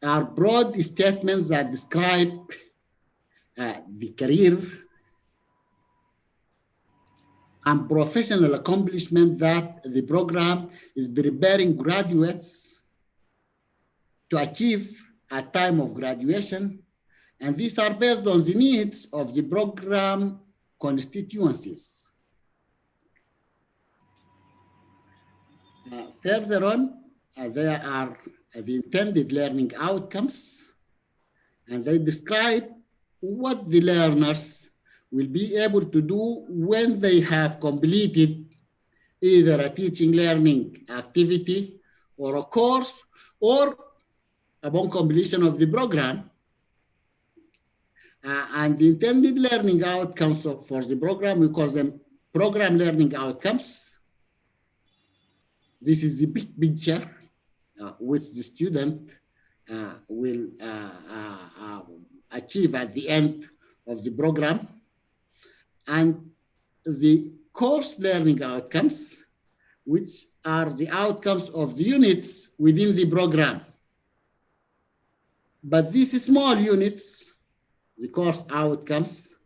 are broad statements that describe the career and professional accomplishment that the program is preparing graduates to achieve at time of graduation, and these are based on the needs of the program constituencies. Further on, there are the intended learning outcomes, and they describe what the learners will be able to do when they have completed either a teaching learning activity or a course, or upon completion of the program. And the intended learning outcomes for the program, we call them program learning outcomes. This is the big picture which the student will achieve at the end of the program. And the course learning outcomes, which are the outcomes of the units within the program. But these small units, the course outcomes,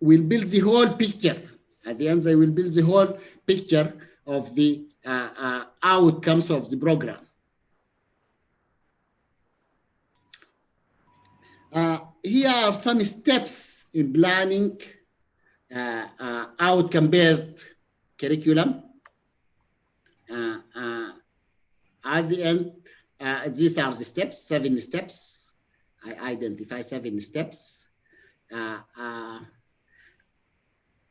will build the whole picture. At the end, they will build the whole picture of the outcomes of the program. Here are some steps in planning outcome-based curriculum. At the end, these are the steps, 7 steps. I identify 7 steps.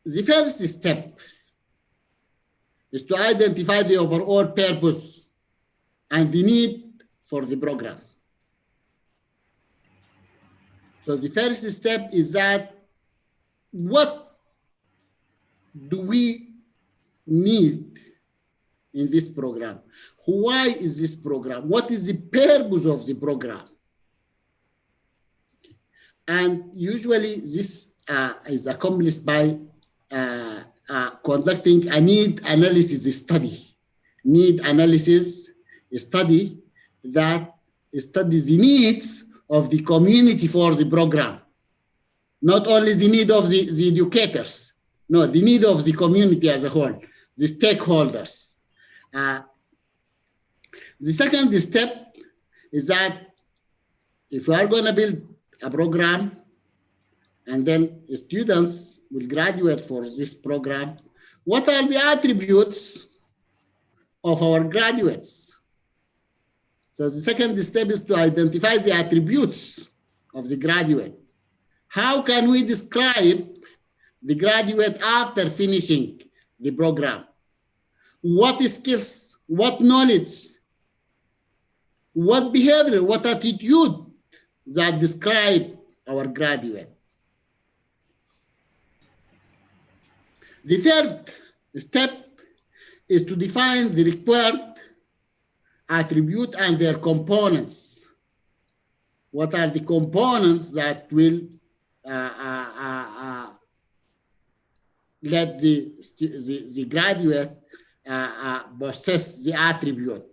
The first step is to identify the overall purpose and the need for the program. So the first step is that what do we need in this program? Why is this program? What is the purpose of the program? And usually this is accomplished by conducting a need analysis study. Need analysis study that studies the needs of the community for the program. Not only the need of the educators, no, the need of the community as a whole, the stakeholders. The second step is that if we are going to build a program and then students will graduate for this program, what are the attributes of our graduates? So the second step is to identify the attributes of the graduate. How can we describe the graduate after finishing the program? What skills, what knowledge, what behavior, what attitude that describe our graduate? The third step is to define the required attribute and their components. What are the components that will let the graduate possess the attribute?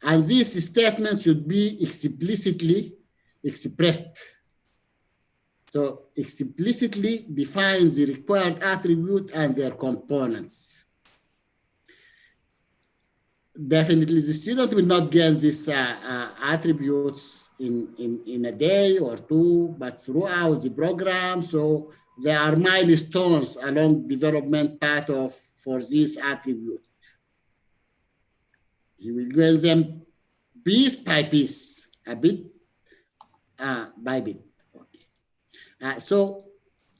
And these statements should be explicitly expressed. So explicitly defines the required attribute and their components. Definitely the student will not gain these attributes in a day or two, but throughout the program. So there are milestones along development path for these attributes. You will gain them piece by piece, a bit by bit. Okay. So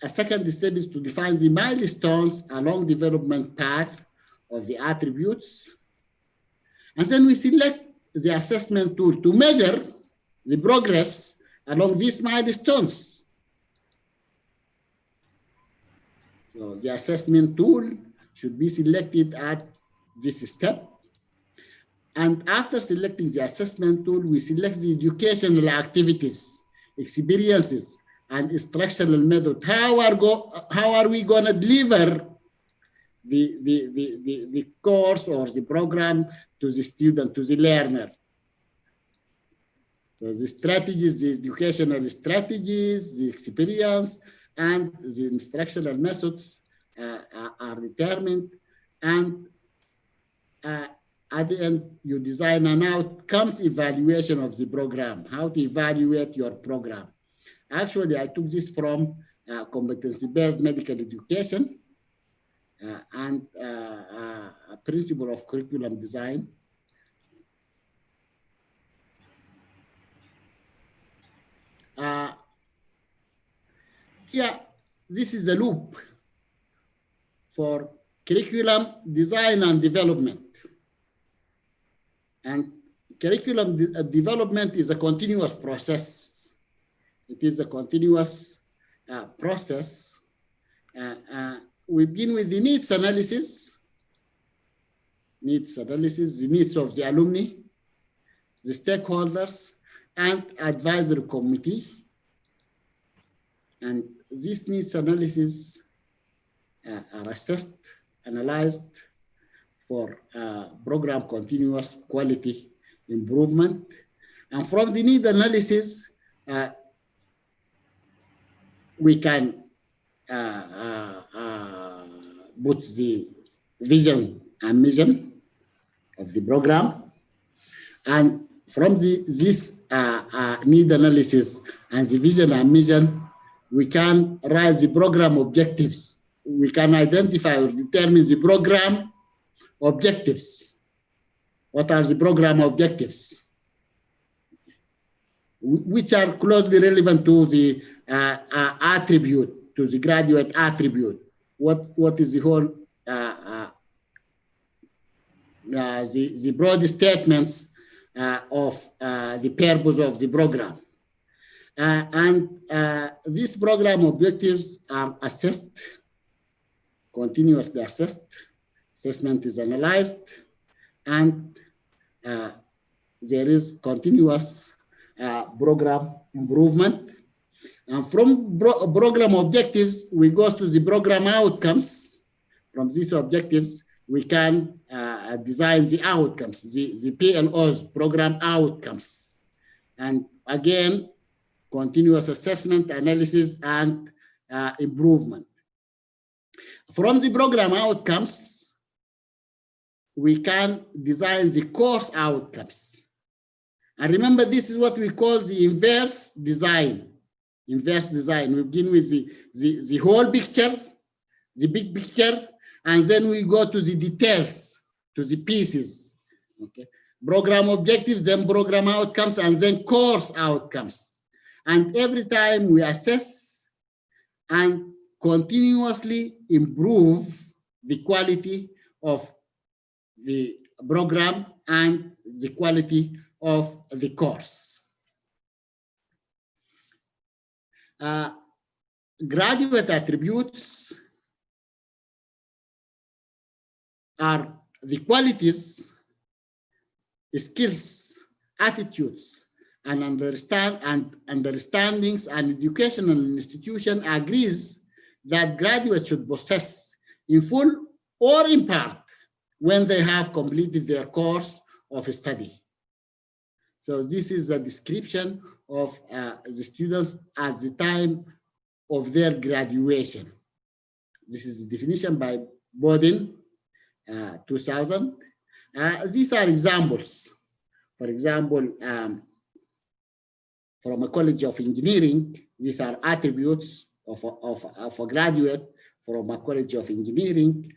a second step is to define the milestones along development path of the attributes. And then we select the assessment tool to measure the progress along these milestones. So the assessment tool should be selected at this step. And after selecting the assessment tool, we select the educational activities, experiences, and instructional method. How are we going to deliver the course or the program to the student, to the learner? So the strategies, the educational strategies, the experience, and the instructional methods are determined. And at the end, you design an outcomes evaluation of the program, how to evaluate your program. Actually, I took this from competency-based medical education and a principle of curriculum design. Yeah, this is a loop for curriculum design and development. And curriculum development is a continuous process. It is a continuous process. We begin with the needs analysis, the needs of the alumni, the stakeholders, and advisory committee. And these needs analysis are assessed, analyzed for program continuous quality improvement. And from the need analysis, we can put the vision and mission of the program. And from this need analysis and the vision and mission, we can write the program objectives. We can identify or determine the program objectives. What are the program objectives? Which are closely relevant to the attribute, to the graduate attribute. What is the whole, the broad statements of the purpose of the program. And these program objectives are assessed, continuously assessed. Assessment is analyzed, and there is continuous program improvement. And from program objectives, we go to the program outcomes. From these objectives, we can design the outcomes, the PLOs, program outcomes. And again, continuous assessment, analysis, and improvement. From the program outcomes, we can design the course outcomes. And remember, this is what we call the inverse design. Inverse design. We begin with the whole picture, the big picture, and then we go to the details, to the pieces. Okay. Program objectives, then program outcomes, and then course outcomes. And every time we assess and continuously improve the quality of the program and the quality of the course. Graduate attributes are the qualities, skills, attitudes, and understandings an educational institution agrees that graduates should possess in full or in part when they have completed their course of study. So this is a description of the students at the time of their graduation. This is the definition by Bodin, 2000. These are examples. For example, from a College of Engineering, these are attributes of a graduate from a College of Engineering.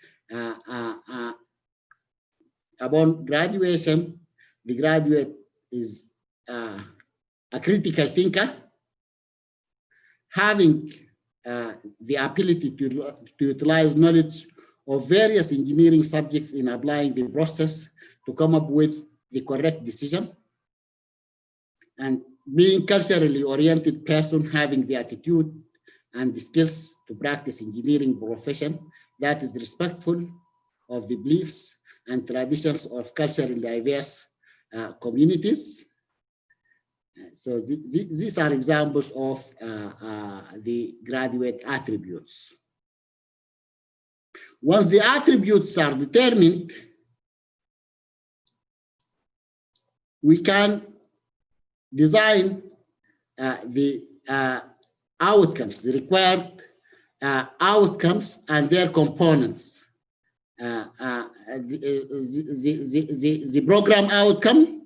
Upon graduation, the graduate is a critical thinker, having the ability to utilize knowledge of various engineering subjects in applying the process to come up with the correct decision, and being culturally oriented person having the attitude and the skills to practice engineering profession that is respectful of the beliefs and traditions of culturally diverse communities. So these are examples of the graduate attributes. Once the attributes are determined, we can design the outcomes, the required outcomes and their components. The program outcome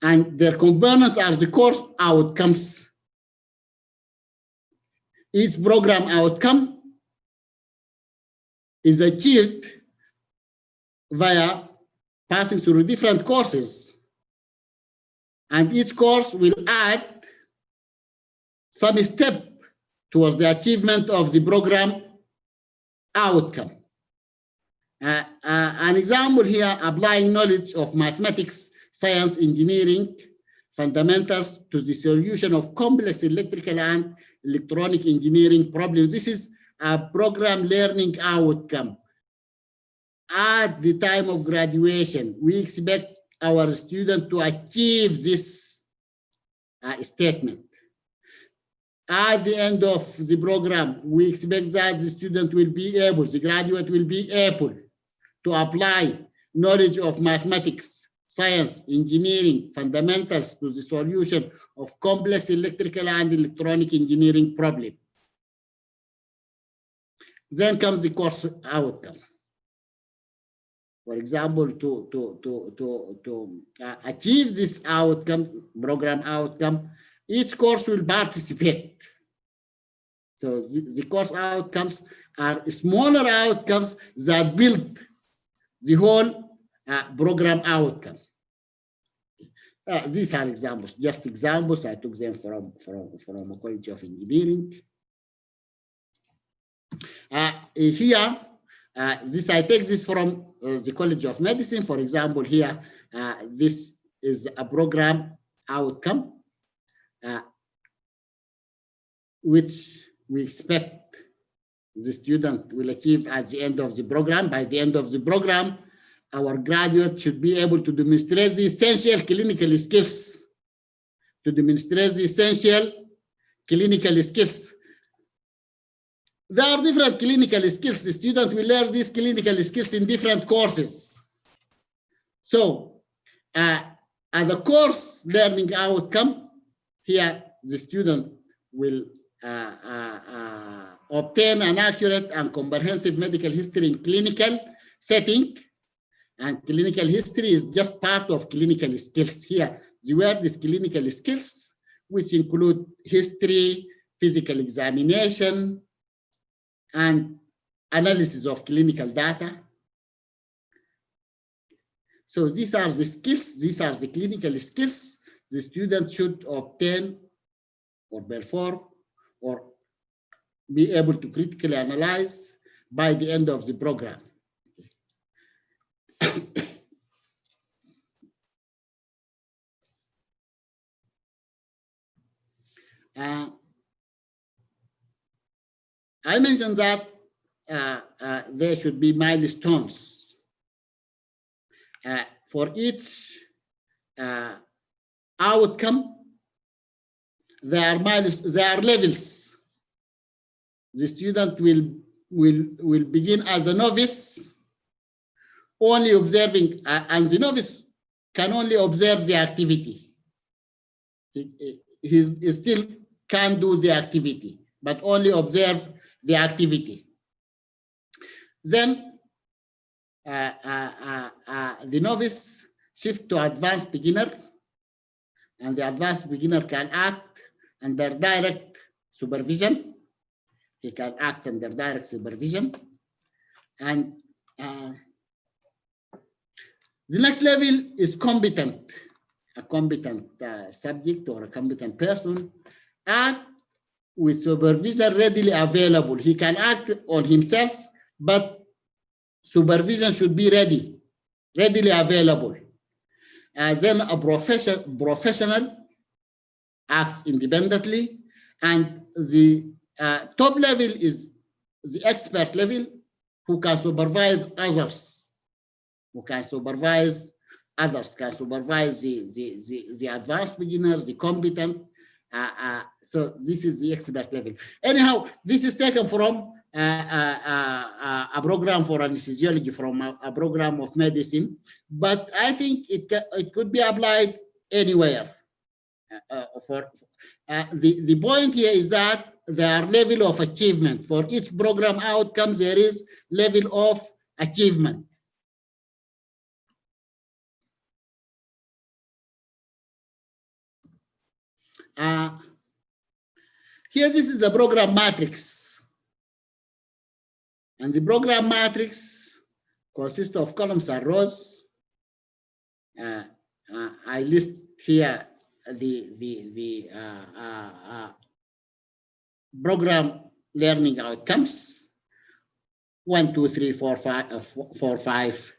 and their components are the course outcomes. Each program outcome is achieved via passing through different courses, and each course will add some step towards the achievement of the program outcome. An example here, applying knowledge of mathematics, science, engineering fundamentals to the solution of complex electrical and electronic engineering problems. This is a program learning outcome. At the time of graduation, we expect our student to achieve this statement. At the end of the program, we expect that the student will be able, the graduate will be able to apply knowledge of mathematics, science, engineering fundamentals to the solution of complex electrical and electronic engineering problem. Then comes the course outcome. For example, to achieve this outcome, program outcome, each course will participate. So the course outcomes are smaller outcomes that build the whole program outcome. These are examples, just examples. I took them from a College of Engineering. Here, I take this from the College of Medicine. For example, here, this is a program outcome which we expect the student will achieve at the end of the program. By the end of the program, our graduate should be able to demonstrate the essential clinical skills. To demonstrate the essential clinical skills. There are different clinical skills. The student will learn these clinical skills in different courses. So, at the course learning outcome, here the student will obtain an accurate and comprehensive medical history in clinical setting. And clinical history is just part of clinical skills. Here, the word is clinical skills, which include history, physical examination, and analysis of clinical data. So these are the skills, these are the clinical skills the student should obtain or perform or be able to critically analyze by the end of the program. I mentioned that there should be milestones for each outcome. There are levels. The student will begin as a novice, only observing, and the novice can only observe the activity. He still can't do the activity, but only observe the activity. Then the novice shift to advanced beginner, and the advanced beginner can act under direct supervision. He can act under direct supervision. And the next level is competent. A competent subject or a competent person act with supervision readily available. He can act on himself, but supervision should be readily available. Then a professional acts independently, and the top level is the expert level, who can supervise others, who can supervise others can supervise the advanced beginners, the competent. So this is the expert level. Anyhow, this is taken from a program for anesthesiology, from a program of medicine, but I think it could be applied anywhere. The point here is that there are level of achievement. For each program outcomes, there is level of achievement. Here, this is a program matrix. And the program matrix consists of columns and rows. I list here the program learning outcomes, 1, 2, 3, 4, 5,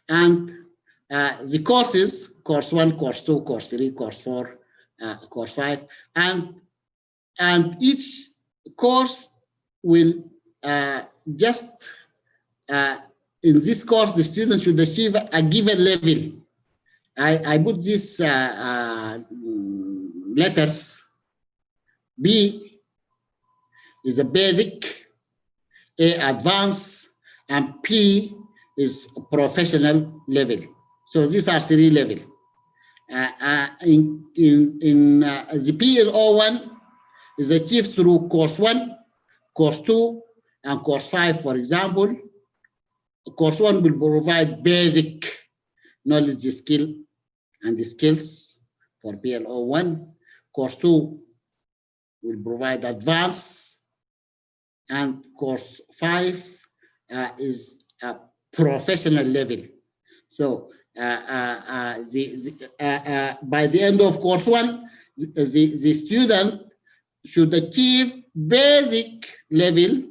and the courses, course 1, course 2, course 3, course 4, course 5, and each course will just in this course, the students should achieve a given level. I put these letters. B is a basic, A advanced, and P is professional level. So these are 3 levels. In the PLO1 is achieved through course 1, course 2, and course 5, for example. Course 1 will provide basic knowledge, skill, and the skills for PLO1. Course 2 will provide advanced, and course 5 is a professional level. So by the end of course 1, the student should achieve basic level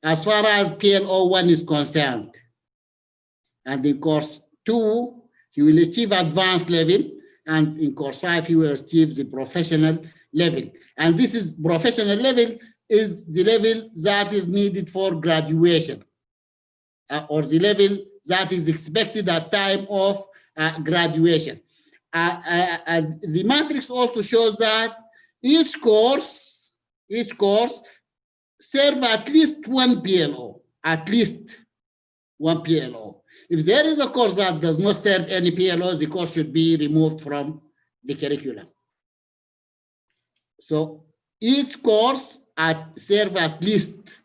as far as PLO1 is concerned. And in course 2, he will achieve advanced level, and in course 5, he will achieve the professional level. And this is professional level is the level that is needed for graduation, or the level that is expected at time of graduation. The matrix also shows that each course serve at least 1 PLO, at least 1 PLO. If there is a course that does not serve any PLO, the course should be removed from the curriculum. So each course serve at least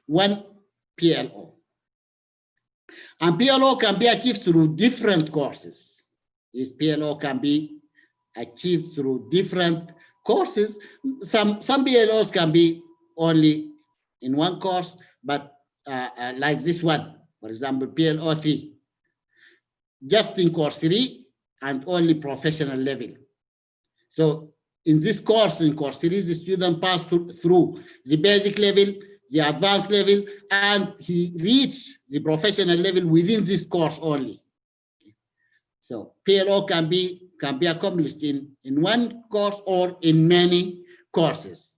1 PLO. And PLO can be achieved through different courses. This PLO can be achieved through different courses. Some PLOs can be only in 1 course, but like this one, for example, PLO3, just in course 3 and only professional level. So in this course, in course 3, the student passed through the basic level, the advanced level, and he reached the professional level within this course only. So PLO can be accomplished in 1 course or in many courses.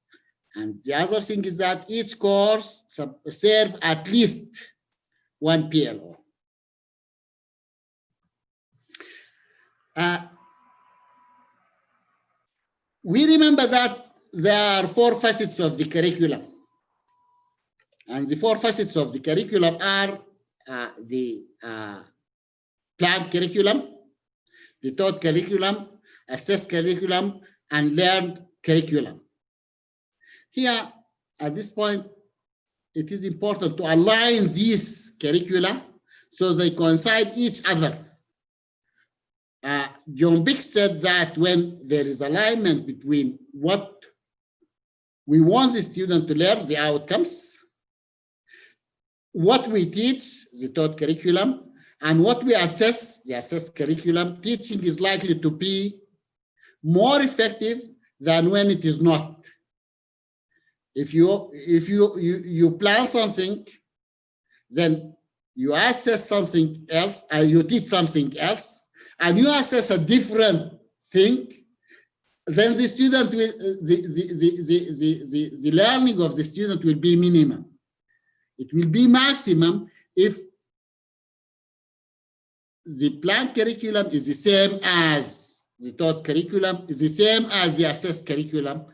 And the other thing is that each course serves at least 1 PLO. We remember that there are 4 facets of the curriculum. And the 4 facets of the curriculum are the planned curriculum, the taught curriculum, assessed curriculum, and learned curriculum. Here, at this point, it is important to align these curricula so they coincide each other. John Bick said that when there is alignment between what we want the student to learn, the outcomes, what we teach, the taught curriculum, and what we assess, the assessed curriculum, teaching is likely to be more effective than when it is not. If you plan something, then you assess something else, and you teach something else, and you assess a different thing, then the student will, the learning of the student will be minimum. It will be maximum if the planned curriculum is the same as the taught curriculum, is the same as the assessed curriculum,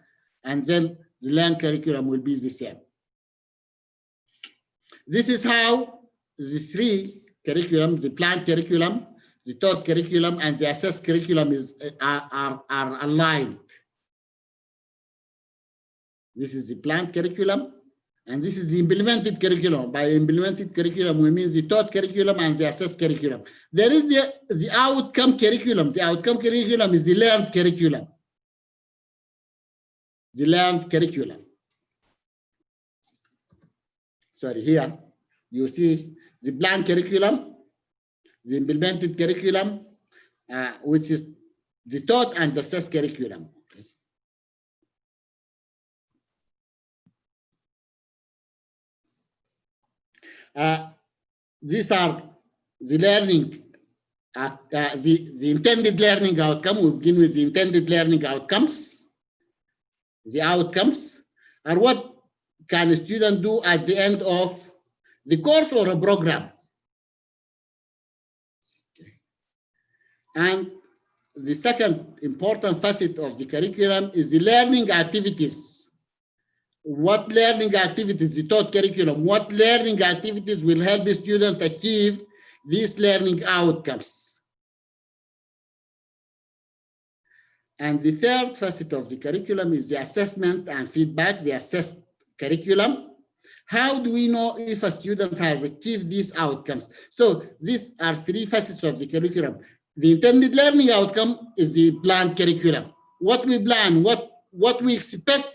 and then the learned curriculum will be the same. This is how the three curriculums, the planned curriculum, the taught curriculum, and the assessed curriculum are aligned. This is the planned curriculum, and this is the implemented curriculum. By implemented curriculum, we mean the taught curriculum and the assessed curriculum. There is the outcome curriculum. The outcome curriculum is the learned curriculum. The learned curriculum. Sorry, here you see the planned curriculum, the implemented curriculum, which is the taught and the assessed curriculum. These are the learning, the intended learning outcome. We begin with the intended learning outcomes. The outcomes are what can a student do at the end of the course or a program. Okay. And the second important facet of the curriculum is the learning activities. What learning activities, the taught curriculum, what learning activities will help the student achieve these learning outcomes? And the third facet of the curriculum is the assessment and feedback, the assessed curriculum. How do we know if a student has achieved these outcomes? So these are three facets of the curriculum. The intended learning outcome is the planned curriculum. What we plan, what we expect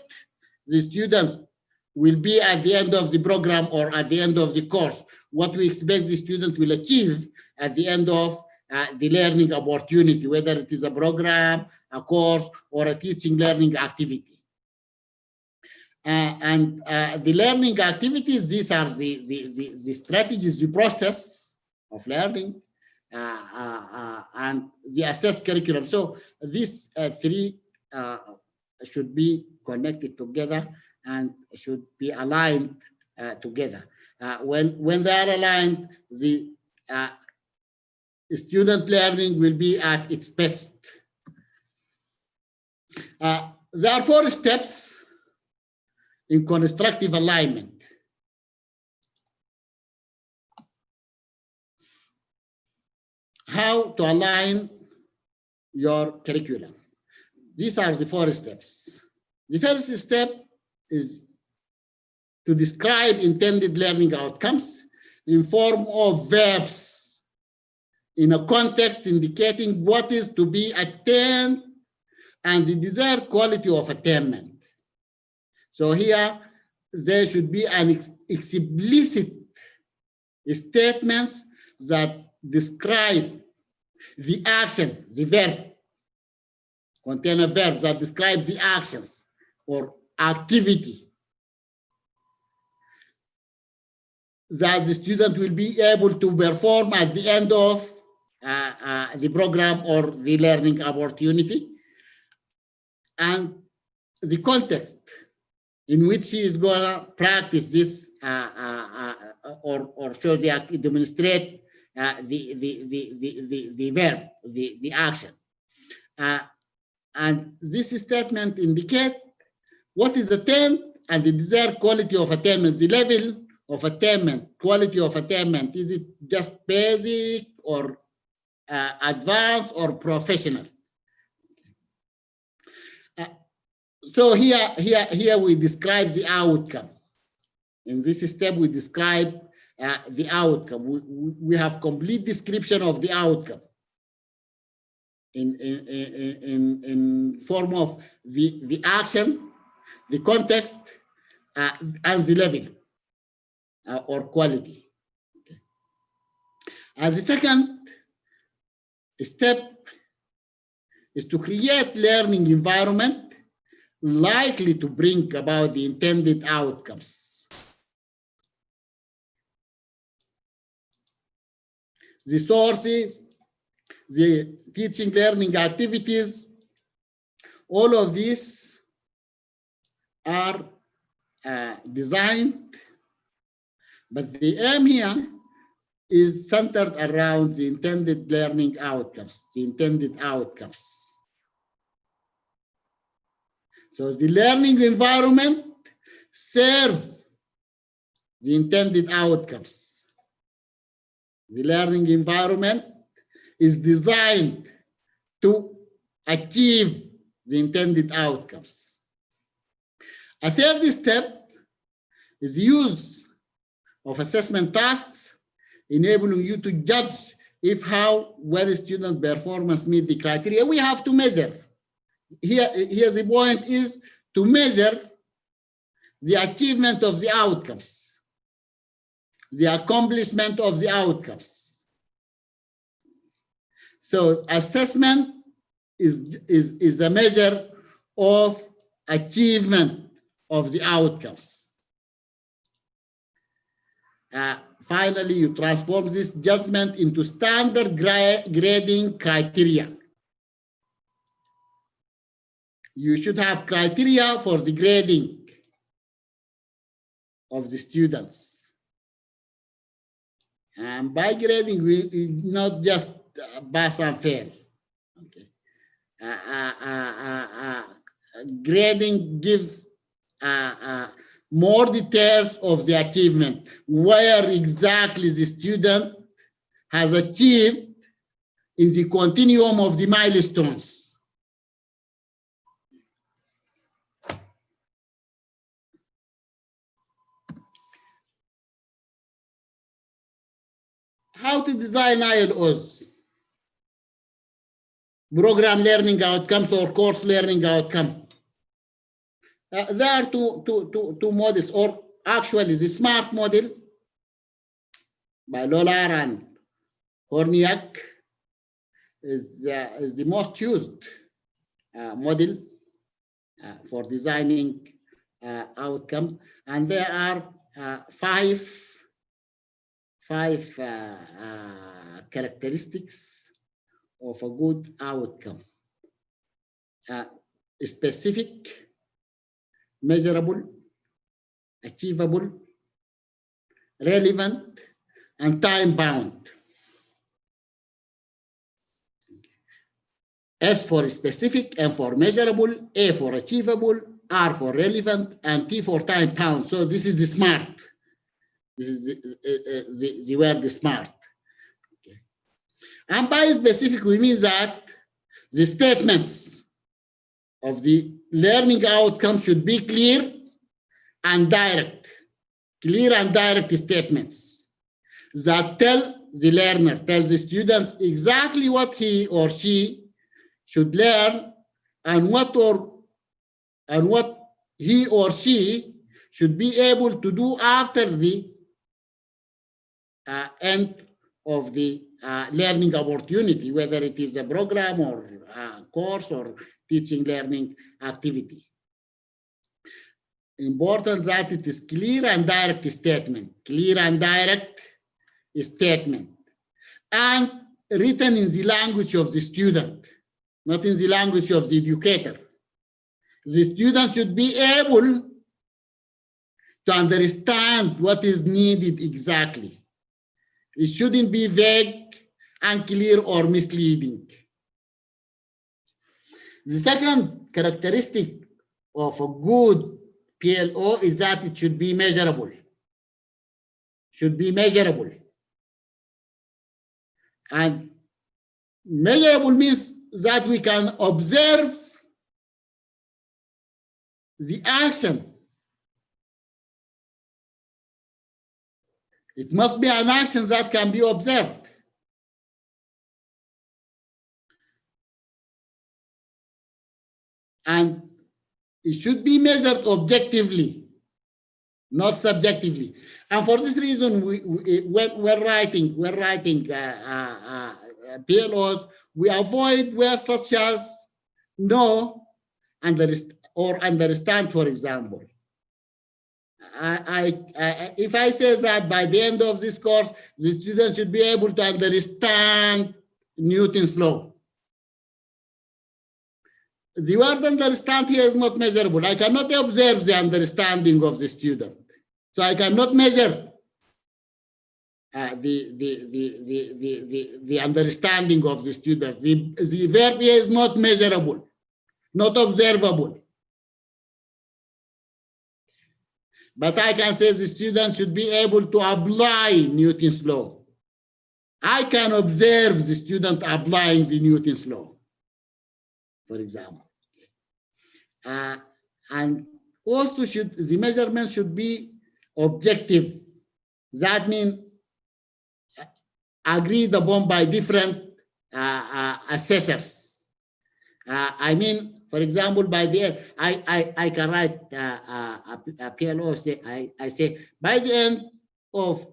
the student will be at the end of the program or at the end of the course, what we expect the student will achieve at the end of the learning opportunity, whether it is a program, a course, or a teaching learning activity. And the learning activities, these are the strategies, the process of learning, and the assessed curriculum. So these three should be connected together and should be aligned together. When they are aligned, the student learning will be at its best. There are 4 steps in constructive alignment. How to align your curriculum. These are the 4 steps. The first step is to describe intended learning outcomes in form of verbs in a context indicating what is to be attained and the desired quality of attainment. So here, there should be an explicit statements that describe the action, the verb, contain a verb that describes the actions or activity that the student will be able to perform at the end of the program or the learning opportunity, and the context in which he is going to practice this or show the demonstrate the verb, the action. And this statement indicate what is attained and the desired quality of attainment, the level of attainment, quality of attainment. Is it just basic or advanced or professional? So here we describe the outcome. In this step, we describe the outcome. We have complete description of the outcome in form of the action, the context, and the level or quality. Okay. And the second step is to create learning environment likely to bring about the intended outcomes. The sources, the teaching learning activities, all of these are designed, but the aim here is centered around the intended learning outcomes, the intended outcomes. So the learning environment serves the intended outcomes. The learning environment is designed to achieve the intended outcomes. A third step is the use of assessment tasks, enabling you to judge if how well student performance meet the criteria. We have to measure. Here the point is to measure the achievement of the outcomes, the accomplishment of the outcomes. So assessment is a measure of achievement of the outcomes. Finally, you transform this judgment into standard grading criteria. You should have criteria for the grading of the students. And by grading, we not just pass and fail. Okay. Grading gives more details of the achievement, where exactly the student has achieved in the continuum of the milestones. How to design ILOs, program learning outcomes or course learning outcome. There are two models, or actually the SMART model by Lolar and Horniak is the most used model for designing outcome, and there are five characteristics of a good outcome: specific, measurable, achievable, relevant, and time-bound. S for specific, M for measurable, A for achievable, R for relevant, and T for time-bound. So this is the SMART. This is the word SMART. Okay. And by specific, we mean that the statements of the learning outcome should be clear and direct. Clear and direct statements that tell the learner, tell the students exactly what he or she should learn and what he or she should be able to do after the end of the learning opportunity, whether it is a program or course or teaching learning activity. Important that it is clear and direct statement, clear and direct statement, and written in the language of the student, not in the language of the educator. The student should be able to understand what is needed exactly. It shouldn't be vague, unclear, or misleading. The second characteristic of a good PLO is that it should be measurable. Should be measurable. And measurable means that we can observe the action. It must be an action that can be observed. And it should be measured objectively, not subjectively. And for this reason, when we're writing PLOs, we avoid words such as know, or understand, for example. If I say that by the end of this course, the student should be able to understand Newton's law. The word understand here is not measurable. I cannot observe the understanding of the student. So I cannot measure the understanding of the students. The verb here is not measurable, not observable. But I can say the student should be able to apply Newton's law. I can observe the student applying the Newton's law, for example. And also the measurement should be objective. That means agreed upon by different assessors. I mean, for example, by the end, I can write a PLO. I say by the end of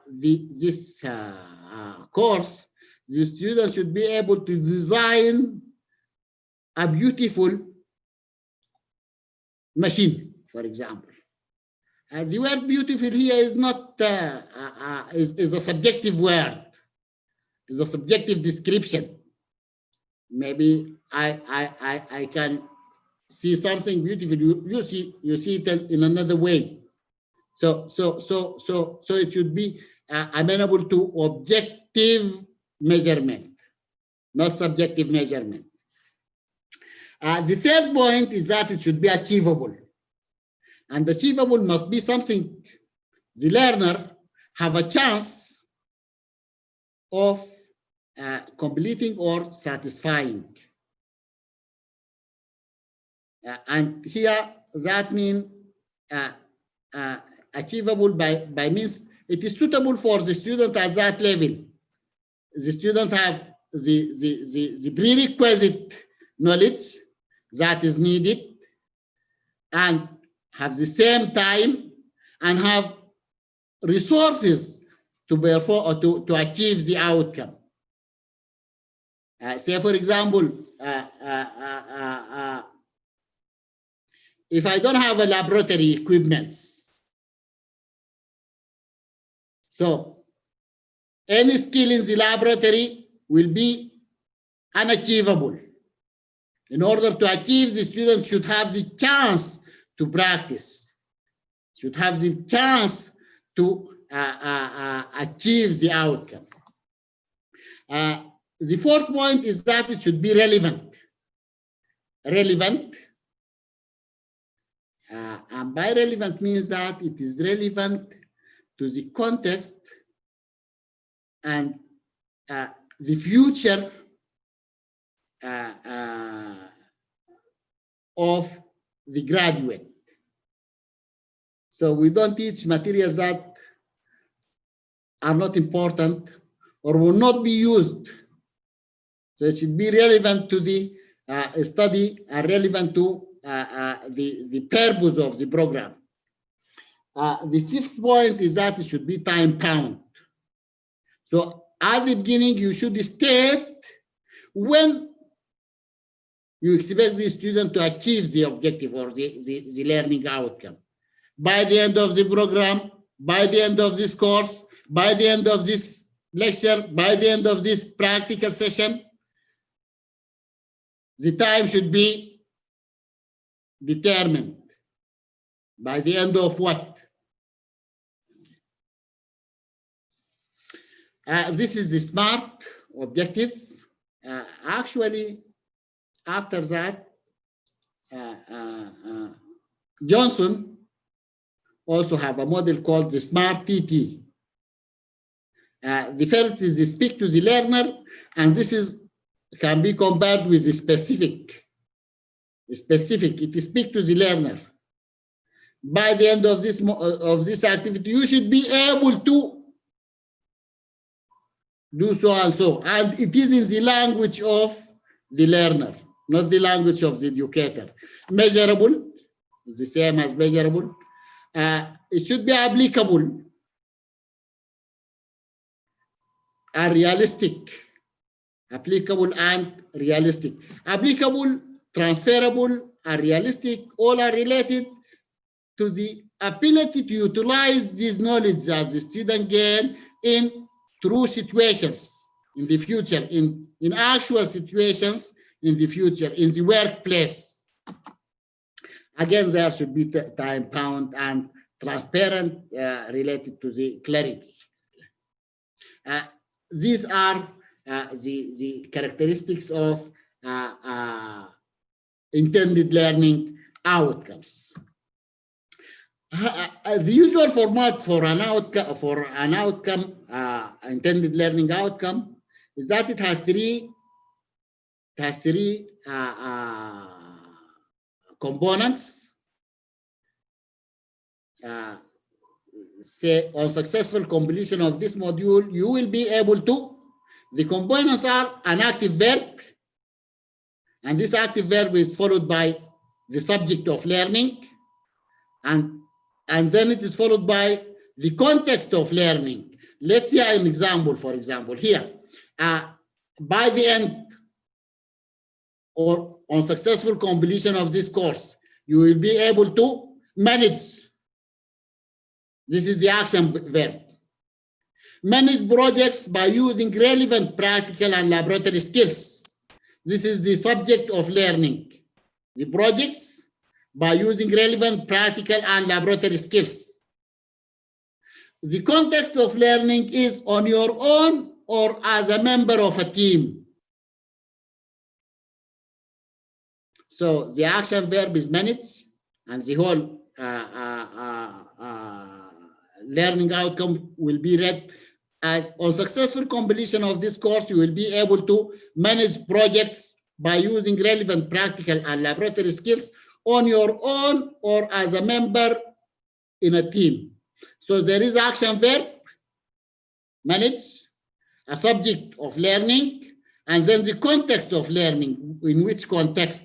this course, the student should be able to design a beautiful machine, for example. The word beautiful here is not is a subjective word. It's a subjective description. Maybe I can see something beautiful. You see it in another way. So it should be amenable to objective measurement, not subjective measurement. The third point is that it should be achievable. And achievable must be something the learner have a chance of completing or satisfying. And here that means achievable by means it is suitable for the student at that level. The student have the prerequisite knowledge that is needed and have the same time and have resources to perform or to achieve the outcome. Say, for example, if I don't have a laboratory equipments, so any skill in the laboratory will be unachievable. In order to achieve, the student should have the chance to practice, should have the chance to achieve the outcome. The fourth point is that it should be relevant. Relevant. And by relevant means that it is relevant to the context and the future of the graduate. So we don't teach materials that are not important or will not be used. So it should be relevant to the study and relevant to the purpose of the program. The fifth point is that it should be time bound. So at the beginning, you should state when you expect the student to achieve the objective or the learning outcome. By the end of the program, by the end of this course, by the end of this lecture, by the end of this practical session, the time should be determined. By the end of what? This is the SMART objective. Actually, after that, Johnson also have a model called the SMART TT. The first is the speak to the learner, and this can be compared with the specific. The specific, it is speak to the learner. By the end of this activity, you should be able to do so and so, and it is in the language of the learner, not the language of the educator. Measurable is the same as measurable. It should be applicable and realistic. Applicable and realistic. Applicable, transferable, and realistic, all are related to the ability to utilize this knowledge that the student gain in true situations in the future, in actual situations in the future, in the workplace. Again, there should be time bound and transparent related to the clarity. These are the characteristics of intended learning outcomes. The usual format for an outcome, intended learning outcome, is that it has three components. Say on successful completion of this module, you will be able to. The components are an active verb, and this active verb is followed by the subject of learning, and then it is followed by the context of learning. Let's see an example. For example, here, by the end or on successful completion of this course, you will be able to manage. This is the action verb. Manage projects by using relevant practical and laboratory skills. This is the subject of learning. The projects by using relevant practical and laboratory skills. The context of learning is on your own or as a member of a team. So the action verb is manage, and the whole learning outcome will be read as on successful completion of this course, you will be able to manage projects by using relevant practical and laboratory skills on your own or as a member in a team. So there is action verb, manage, a subject of learning, and then the context of learning, in which context.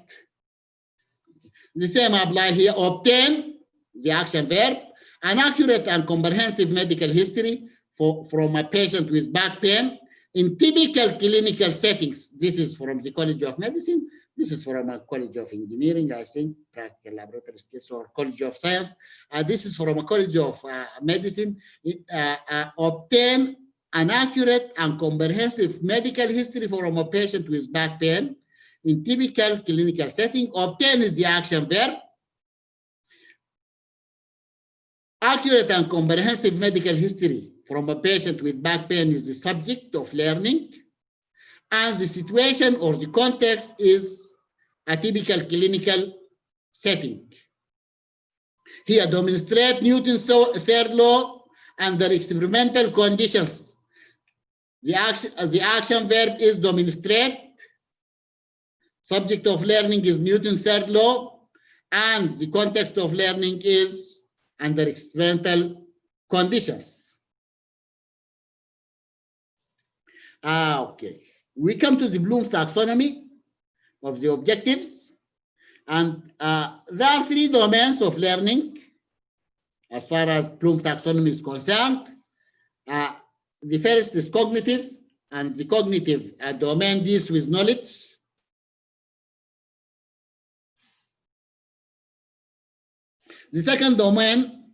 The same apply here. Obtain, the action verb, an accurate and comprehensive medical history from a patient with back pain in typical clinical settings. This is from the College of Medicine. This is from a College of Engineering, I think, practical laboratory skills, or College of Science. This is from a College of Medicine. Obtain an accurate and comprehensive medical history from a patient with back pain in typical clinical setting. Obtain is the action verb. Accurate and comprehensive medical history from a patient with back pain is the subject of learning, and the situation or the context is a typical clinical setting. Here, demonstrate Newton's third law under experimental conditions. The action verb is demonstrate. Subject of learning is Newton's third law, and the context of learning is under experimental conditions. Okay, we come to the Bloom's taxonomy of the objectives, and there are three domains of learning as far as Bloom's taxonomy is concerned. The first is cognitive, and the cognitive domain deals with knowledge. The second domain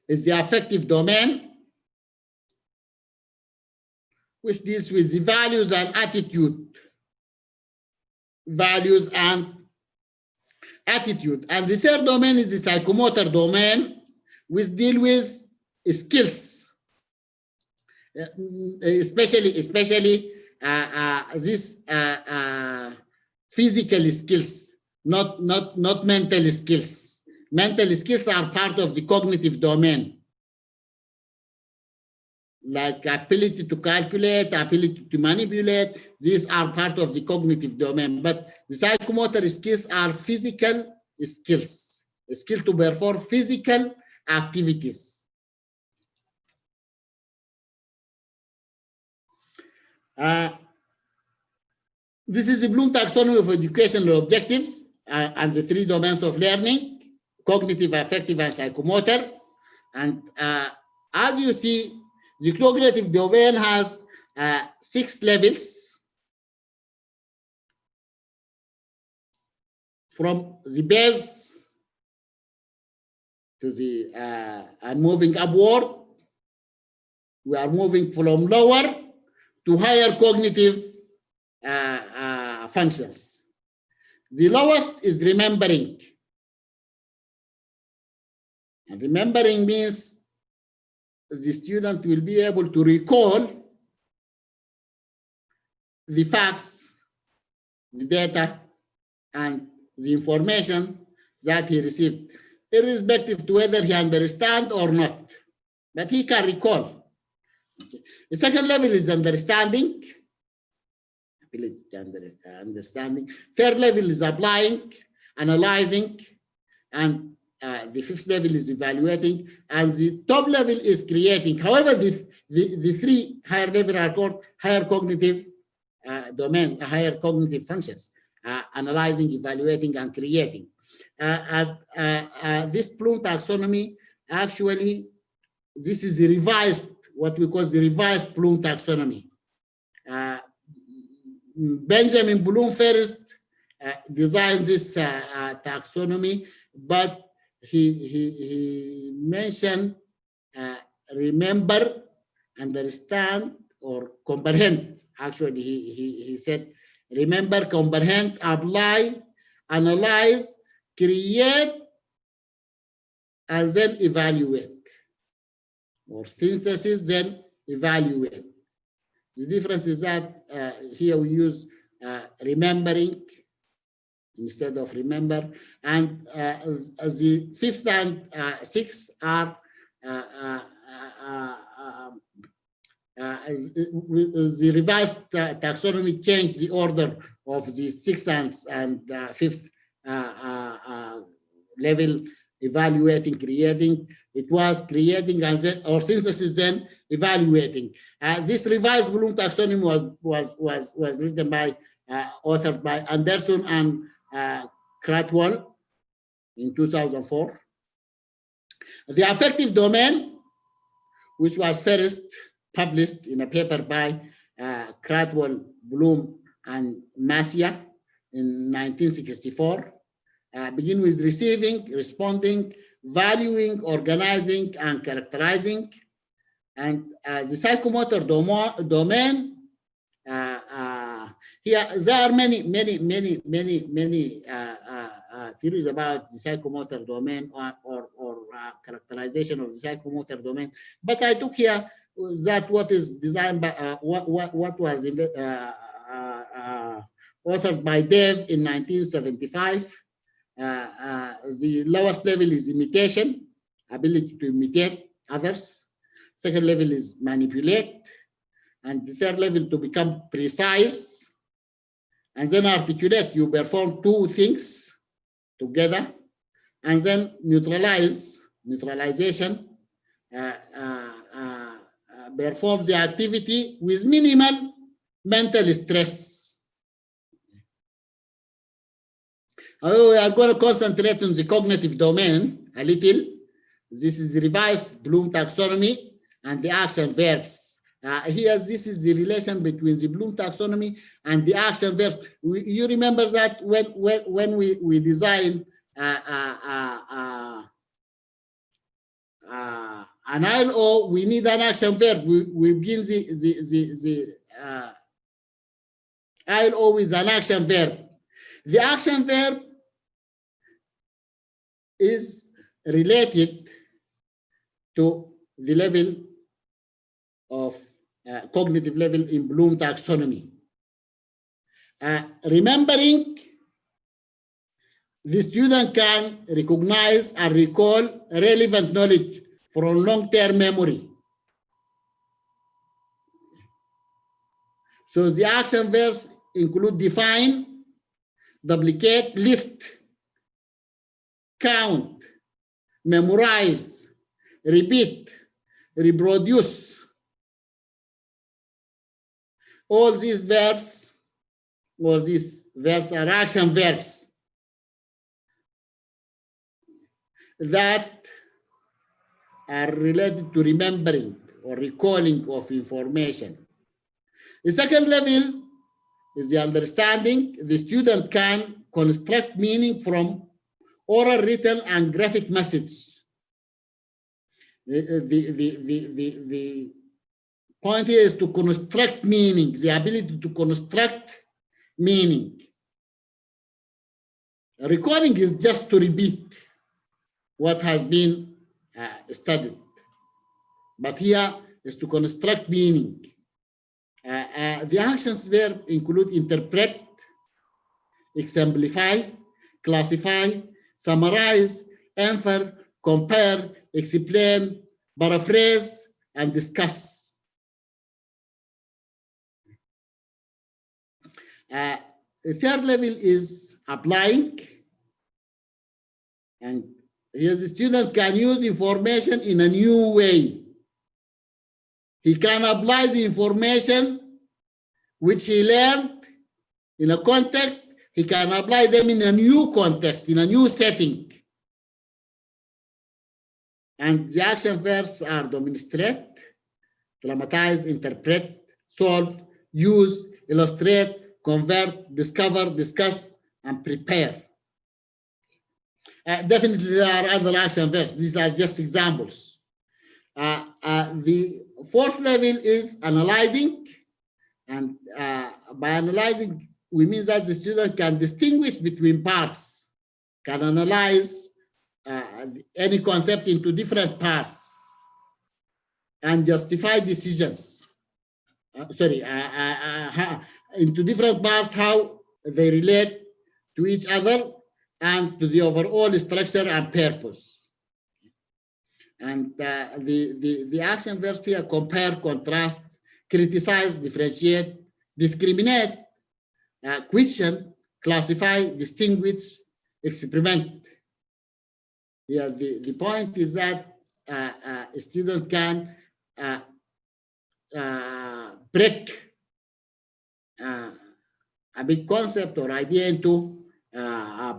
is the affective domain, which deals with the values and attitude. Values and attitude. And the third domain is the psychomotor domain, which deals with skills, especially this physical skills, not mental skills. Mental skills are part of the cognitive domain, like ability to calculate, ability to manipulate. These are part of the cognitive domain, but the psychomotor skills are physical skills, a skill to perform physical activities. This is the Bloom taxonomy of educational objectives and the three domains of learning: cognitive, affective, and psychomotor. And as you see, the cognitive domain has 6 levels, from the base to the and moving upward. We are moving from lower to higher cognitive functions. The lowest is remembering. And remembering means the student will be able to recall the facts, the data, and the information that he received, irrespective to whether he understands or not, but he can recall. Okay. The second level is understanding, understanding. Third level is applying, analyzing, and the fifth level is evaluating, and the top level is creating. However, the three higher levels are called higher cognitive domains, higher cognitive functions, analyzing, evaluating, and creating. This Bloom taxonomy, actually, this is the revised, what we call the revised Bloom taxonomy. Benjamin Bloom first designed this taxonomy, but he mentioned remember, understand, or comprehend. Actually, he said remember, comprehend, apply, analyze, create, and then evaluate. Or synthesis, then evaluate. The difference is that here we use remembering instead of remember, and the fifth and sixth are the revised taxonomy changed the order of the sixth and fifth level, evaluating, creating. It was creating and then, or synthesis, then evaluating. This revised Bloom taxonomy was written by, authored by Anderson and Cratwell in 2004. The affective domain, which was first published in a paper by Cratwell, Bloom, and Masia in 1964, begin with receiving, responding, valuing, organizing, and characterizing. And the psychomotor domain, here there are many theories about the psychomotor domain or characterization of the psychomotor domain. But I took here that what is designed by what was authored by Dave in 1975. The lowest level is imitation, ability to imitate others. Second level is manipulate, and the third level to become precise, and then articulate. You perform two things together, and then neutralization, performs the activity with minimal mental stress. However, we are going to concentrate on the cognitive domain a little. This is the revised Bloom taxonomy and the action verbs. Here, this is the relation between the Bloom taxonomy and the action verbs. You remember that when we design an ILO, we need an action verb. We begin the ILO with an action verb. The action verb is related to the level of cognitive level in Bloom taxonomy. Remembering, the student can recognize and recall relevant knowledge from long-term memory. So the action verbs include define, duplicate, list, count, memorize, repeat, reproduce. All these verbs, are action verbs that are related to remembering or recalling of information. The second level is the understanding. The student can construct meaning from oral, written, and graphic message. The point here is to construct meaning, the ability to construct meaning. Recording is just to repeat what has been studied. But here is to construct meaning. The actions verb include interpret, exemplify, classify, summarize, infer, compare, explain, paraphrase, and discuss. The third level is applying. And here the student can use information in a new way. He can apply the information which he learned in a context. He can apply them in a new context, in a new setting. And the action verbs are demonstrate, dramatize, interpret, solve, use, illustrate, convert, discover, discuss, and prepare. Definitely there are other action verbs. These are just examples. The fourth level is analyzing. And by analyzing, we mean that the student can distinguish between parts, can analyze any concept into different parts, and justify decisions. Into different parts, how they relate to each other and to the overall structure and purpose. And the action verbs here: compare, contrast, criticize, differentiate, discriminate, question, classify, distinguish, experiment. Yeah, the point is that a student can break a big concept or idea into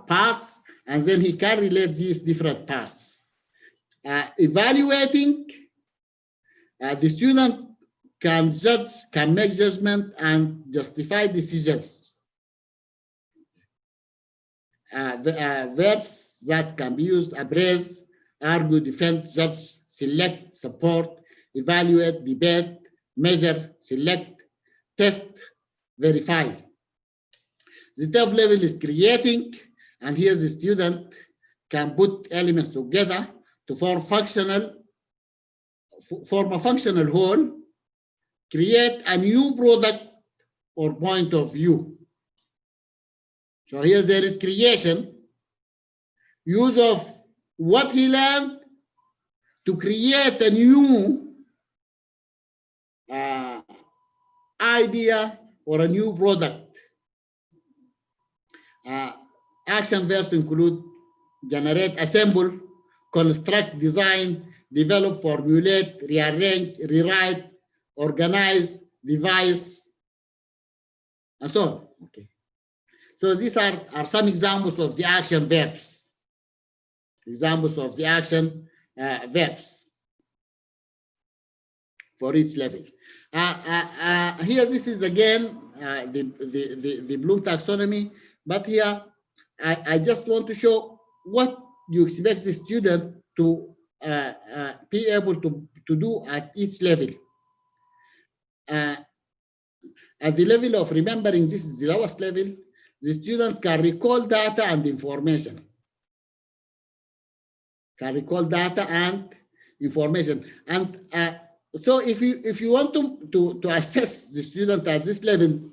parts, and then he can relate these different parts. Evaluating, the student can judge, can make judgment, and justify decisions. Verbs that can be used: appraise, argue, defend, judge, select, support, evaluate, debate, measure, select, test, verify. The top level is creating, and here the student can put elements together to form a functional whole, create a new product or point of view. So here there is creation, use of what he learned to create a new idea or a new product. Action verbs include generate, assemble, construct, design, develop, formulate, rearrange, rewrite, organize, devise, and so on. Okay. So these are some examples of the action verbs. Examples of the action verbs for each level. Here, this is again the Bloom taxonomy, but here I just want to show what you expect the student to be able to do at each level. At the level of remembering, this is the lowest level, the student can recall data and information. Can recall data and information. And so if you want to assess the student at this level,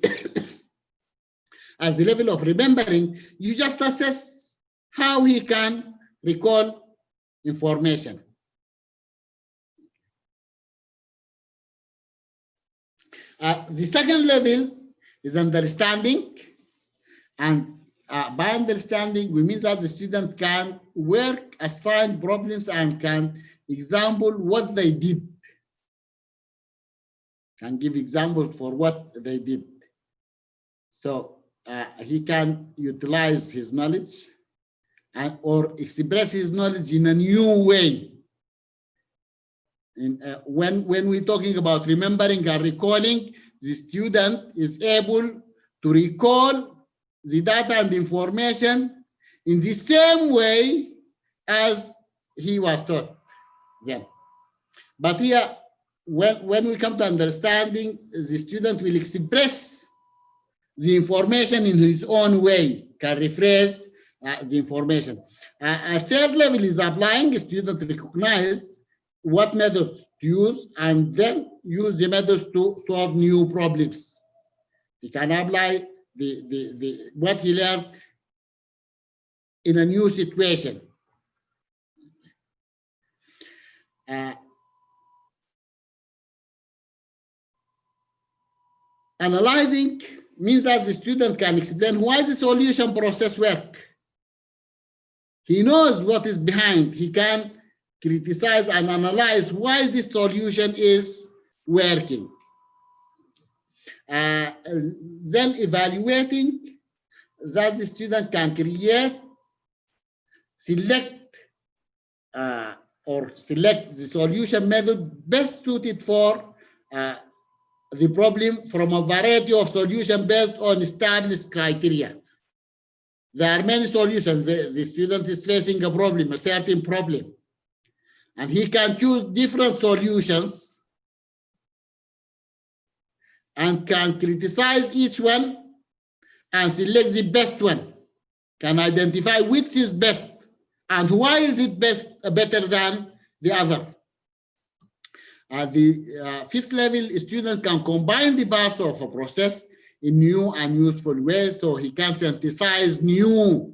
as the level of remembering, you just assess how he can recall information. The second level is understanding, and by understanding, we mean that the student can work, assign problems, and can example what they did, can give examples for what they did. So he can utilize his knowledge and or express his knowledge in a new way. And when we're talking about remembering and recalling, the student is able to recall the data and information in the same way as he was taught then. But here, when we come to understanding, the student will express the information in his own way, can rephrase the information. A third level is applying. The student recognize what methods to use and then use the methods to solve new problems. He can apply what he learned in a new situation. Analyzing means that the student can explain why the solution process works. He knows what is behind. He can criticize and analyze why this solution is working. Then evaluating that the student can create, select the solution method best suited for the problem from a variety of solutions based on established criteria. There are many solutions. The student is facing a problem, a certain problem, and he can choose different solutions and can criticize each one and select the best one, can identify which is best and why is it better than the other. At the fifth level, a student can combine the parts of a process in new and useful ways, so he can synthesize new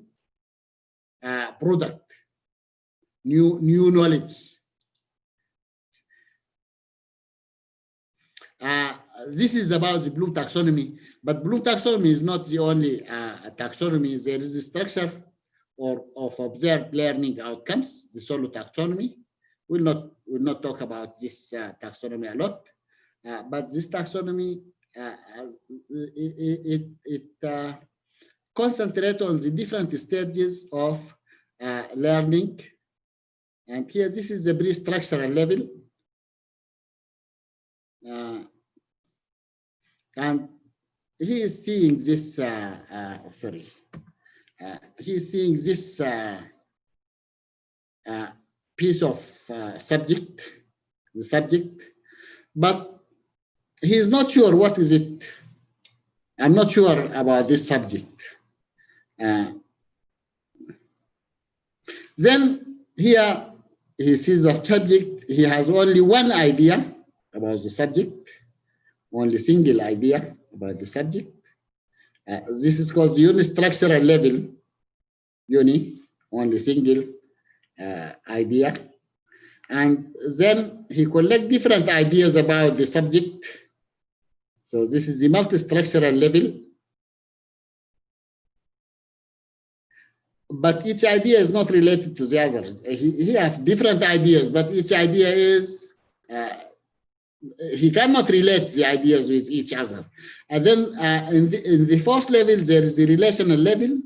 product, new knowledge. This is about the Bloom taxonomy, but Bloom taxonomy is not the only taxonomy. There is a structure of observed learning outcomes, the solo taxonomy. We'll not talk about this taxonomy a lot, but this taxonomy it concentrates on the different stages of learning, and here this is the pre-structural level, and he is seeing this. He is seeing this piece of subject, the subject, but he is not sure what is it. I'm not sure about this subject. Then here he sees the subject. He has only one idea about the subject, only single idea about the subject. This is called the unistructural level. Only single idea, and then he collects different ideas about the subject. So this is the multi-structural level, but each idea is not related to the others. He has different ideas, but each idea is he cannot relate the ideas with each other. And then in the fourth level, there is the relational level.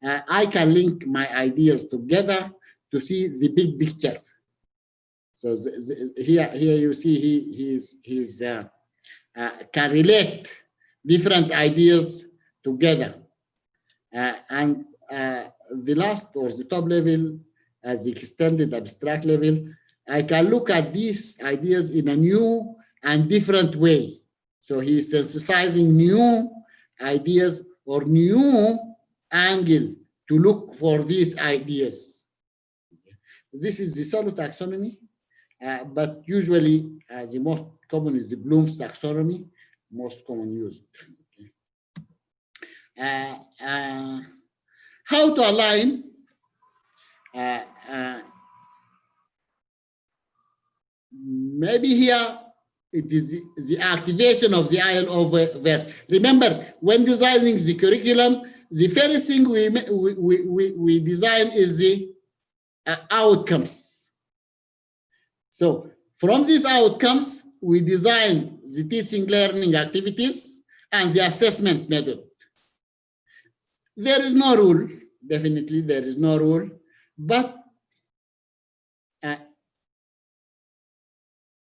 I can link my ideas together to see the big picture. So here you see he's can relate different ideas together. And the last or the top level, as the extended abstract level, I can look at these ideas in a new and different way. So he's synthesizing new ideas or new angle to look for these ideas. This is the solo taxonomy, but usually the most common is the Bloom's taxonomy, most common used. How to align maybe here it is the activation of the IILM verb. Remember, when designing the curriculum, the first thing we design is the outcomes. So from these outcomes, we design the teaching learning activities and the assessment method. There is no rule, definitely there is no rule, but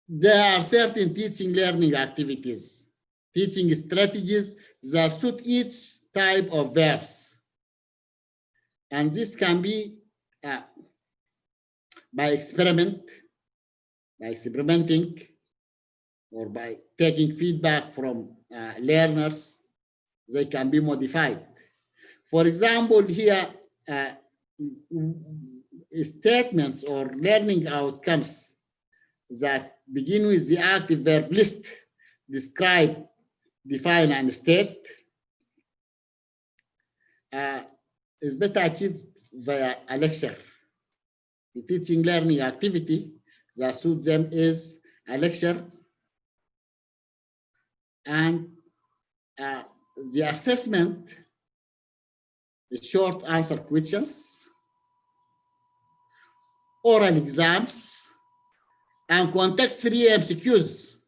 there are certain teaching learning activities, teaching strategies that suit each type of verbs. And this can be by experimenting, or by taking feedback from learners. They can be modified. For example, here, statements or learning outcomes that begin with the active verb list describe define and state is better achieved via a lecture. The teaching learning activity that suits them is a lecture, and the assessment is short answer questions, oral exams, and context-free MCQs.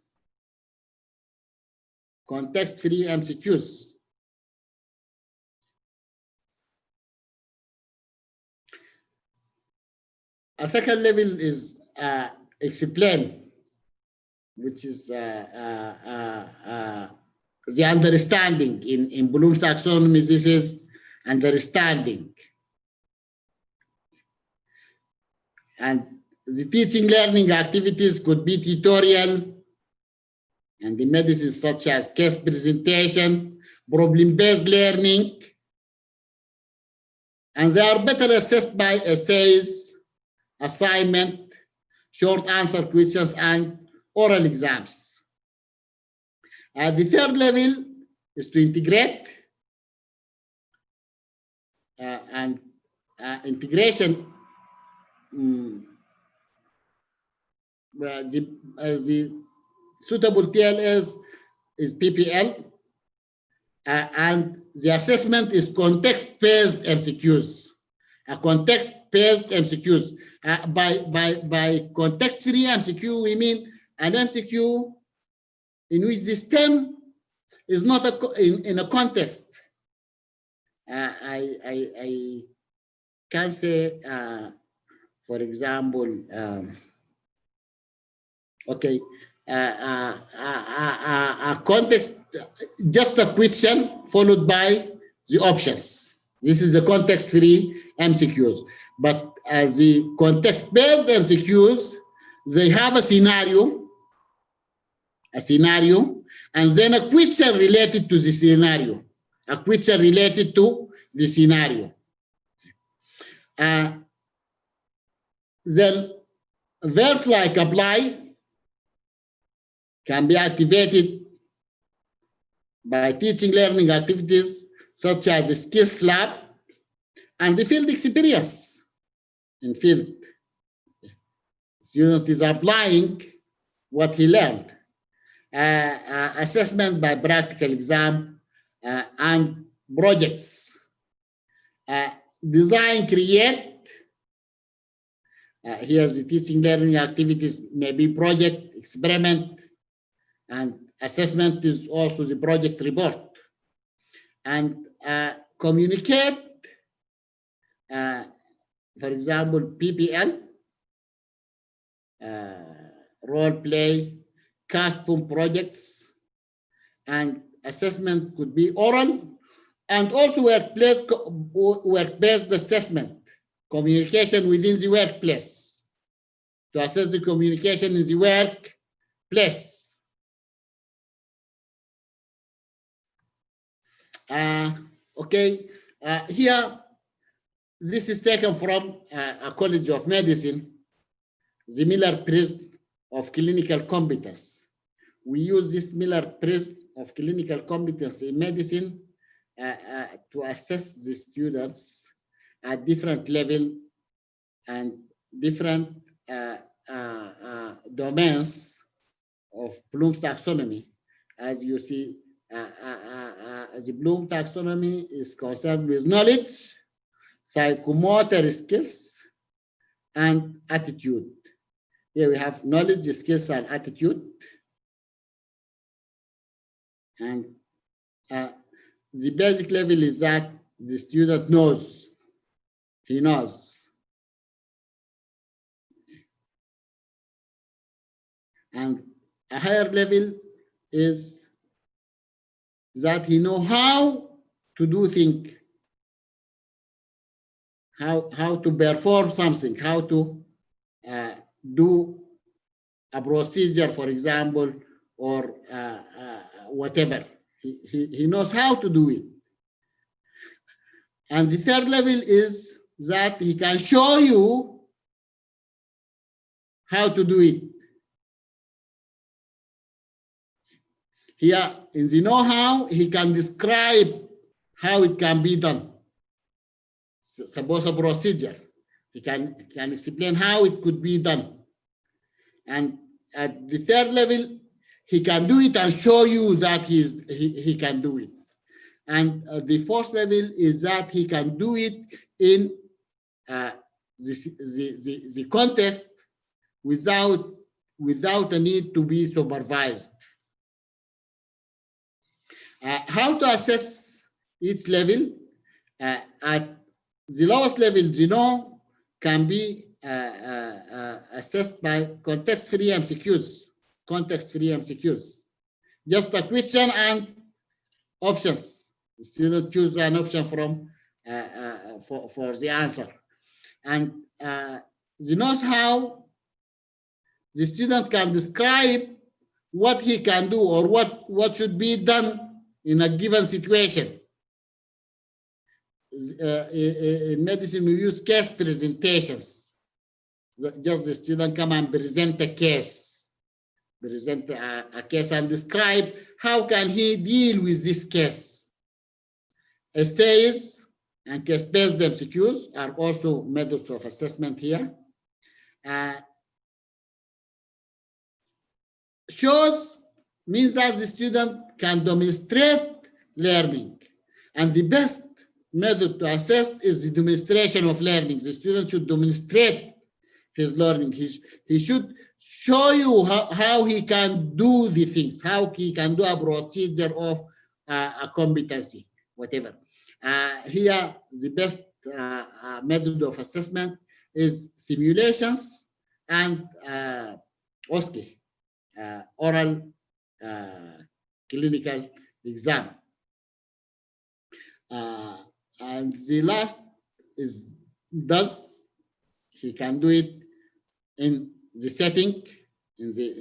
Context-free MCQs. A second level is explain, which is the understanding. In Bloom's taxonomy, this is understanding. And the teaching learning activities could be tutorial, and the medicine such as case presentation, problem-based learning, and they are better assessed by essays, assignment, short answer questions, and oral exams. The third level is to integrate, and integration. The suitable TLS is PPL, and the assessment is context-based MCQs. Context-based MCQs. By context-free MCQ, we mean an MCQ in which the stem is not in a context. I can say, for example, okay, a context, just a question followed by the options. This is the context-free MCQs. But as the context-based MCQs, they have a scenario, and then a question related to the scenario, Then verbs like apply can be activated by teaching learning activities such as the skills lab and the field experience. In field, student is applying what he learned. Assessment by practical exam and projects. Design, create. Here the teaching learning activities may be project, experiment, and assessment is also the project report. And communicate, for example, PPL, role play, custom projects, and assessment could be oral, and also work-based assessment, communication within the workplace, to assess the communication in the workplace. Okay, here, this is taken from a College of Medicine, the Miller Prism of clinical competence. We use this Miller Prism of clinical competence in medicine to assess the students at different level and different domains of Bloom's taxonomy. As you see, the Bloom taxonomy is concerned with knowledge, psychomotor skills, and attitude. Here we have knowledge, skills, and attitude. And the basic level is that the student knows. He knows. And a higher level is that he knows how to do things, how to perform something, how to do a procedure, for example, or whatever. He knows how to do it. And the third level is that he can show you how to do it. Here in the know-how, he can describe how it can be done. Suppose a procedure, he can explain how it could be done. And at the third level, he can do it and show you that he can do it. And the fourth level is that he can do it in the context without a need to be supervised. How to assess each level? At the lowest level, the know can be assessed by context-free MCQs. Context-free MCQs. Just a question and options. The student choose an option from for the answer. And the knows how the student can describe what he can do or what should be done in a given situation. In medicine, we use case presentations. Just the student come and present a case, a case and describe how can he deal with this case. Essays and case-based MCQs are also methods of assessment here. Shows means that the student can demonstrate learning, and the best method to assess is the demonstration of learning. The student should demonstrate his learning. He should show you how he can do the things, how he can do a procedure of a competency, whatever. Here, the best method of assessment is simulations and OSCE, oral clinical exam. And the last is does. He can do it in the setting, in the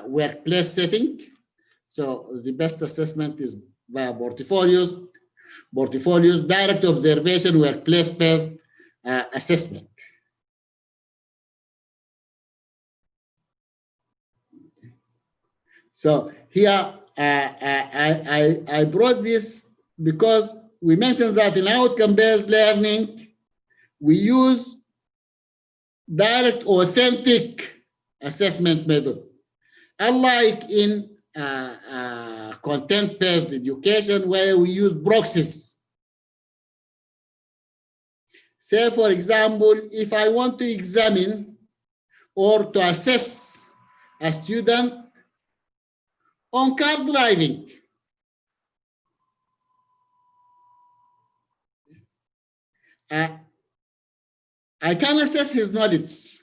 workplace setting. So the best assessment is via portfolios, direct observation, workplace-based assessment. So here I brought this because we mentioned that in outcome-based learning, we use direct, authentic assessment method. Unlike in content-based education, where we use proxies. Say, for example, if I want to examine or to assess a student on car driving, I can assess his knowledge,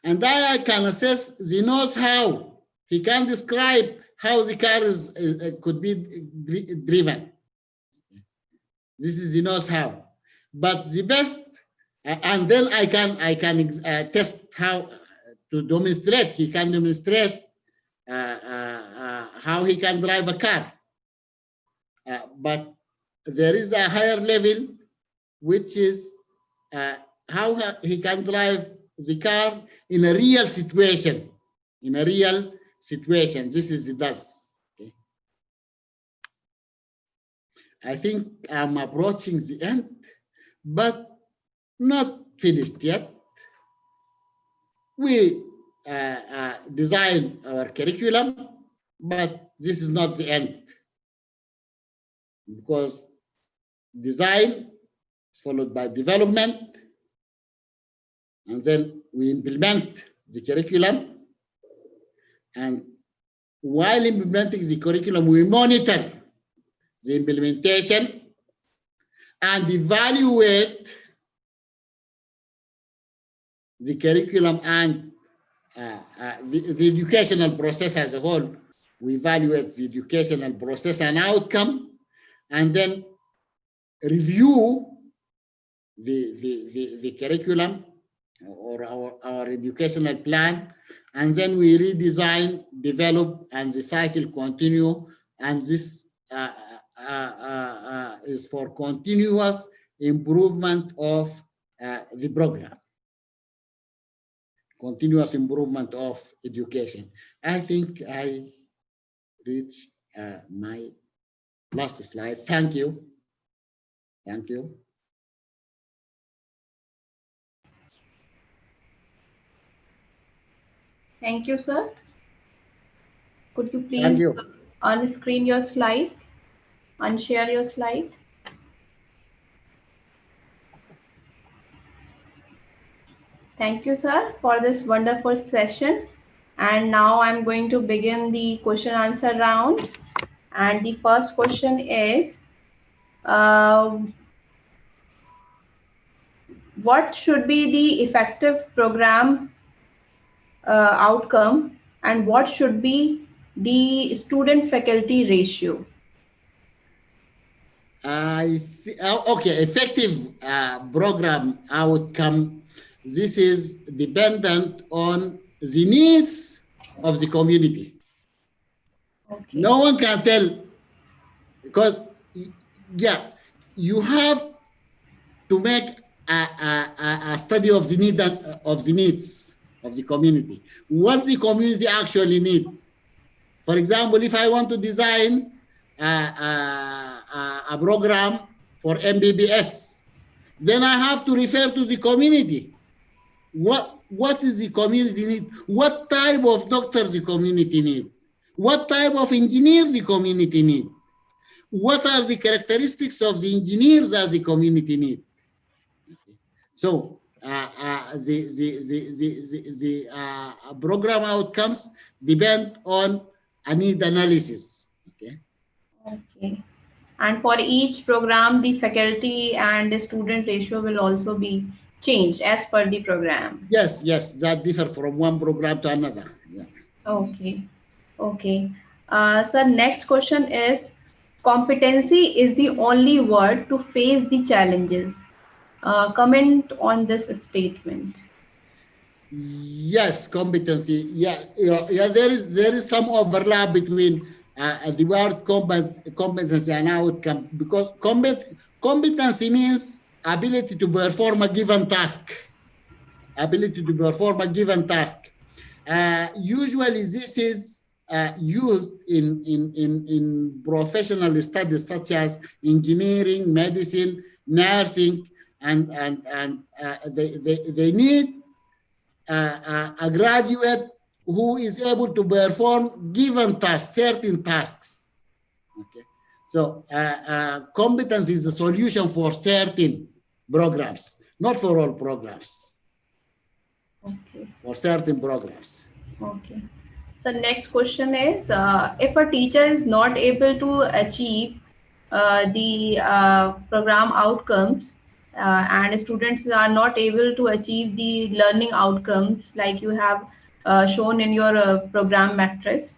and I can assess the knows how. He can describe how the car could be driven. This is the knows how. But the best, and then I can test how to demonstrate. He can demonstrate how he can drive a car. But there is a higher level, which is how he can drive the car in a real situation. In a real situation, this is the does. Okay. I think I'm approaching the end, but not finished yet. We design our curriculum, but this is not the end, because design is followed by development, and then we implement the curriculum. And while implementing the curriculum, we monitor the implementation and evaluate the curriculum and the educational process as a whole. We evaluate the educational process and outcome, and then review the curriculum or our educational plan, and then we redesign, develop, and the cycle continue. And this is for continuous improvement of the program. continuous improvement of education. I think I reached my last slide. Thank you. Thank you. Thank you, sir. Could you Thank please you. unscreen your slide, unshare your slide? Thank you, sir, for this wonderful session. And now I'm going to begin the question answer round. And the first question is, uh, what should be the effective program outcome, and what should be the student faculty ratio? Okay, effective program outcome. This is dependent on the needs of the community. Okay. No one can tell, because yeah, you have to make a study of the needs of the community. What the community actually need. For example, if I want to design a program for MBBS, then I have to refer to the community. What is the community need? What type of doctors the community need? What type of engineers the community need? What are the characteristics of the engineers that the community need? So the program outcomes depend on a need analysis. Okay. Okay. And for each program, the faculty and the student ratio will also be changed as per the program. Yes, yes, that differ from one program to another. Yeah. Okay. Okay. So next question is, competency is the only word to face the challenges. Comment on this statement. Yes, competency. Yeah, yeah. There is some overlap between the word competency and outcome, because competency means ability to perform a given task. Ability to perform a given task. Usually, this is used in professional studies such as engineering, medicine, nursing, and they need a graduate who is able to perform given tasks, certain tasks. Okay, so competence is the solution for certain programs, not for all programs. Okay. For certain programs. Okay. So next question is, if a teacher is not able to achieve the program outcomes, and students are not able to achieve the learning outcomes like you have shown in your program matrix,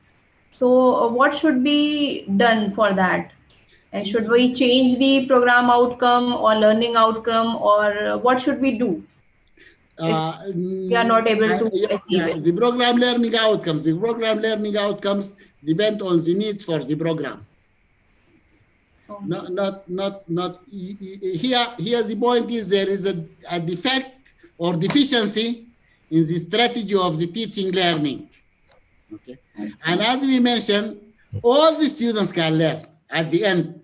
so what should be done for that? And should we change the program outcome or learning outcome, or what should we do if we are not able to achieve it? The program learning outcomes. The program learning outcomes depend on the needs for the program. Okay. Not here. Here the point is there is a defect or deficiency in the strategy of the teaching learning. Okay. And as we mentioned, all the students can learn at the end.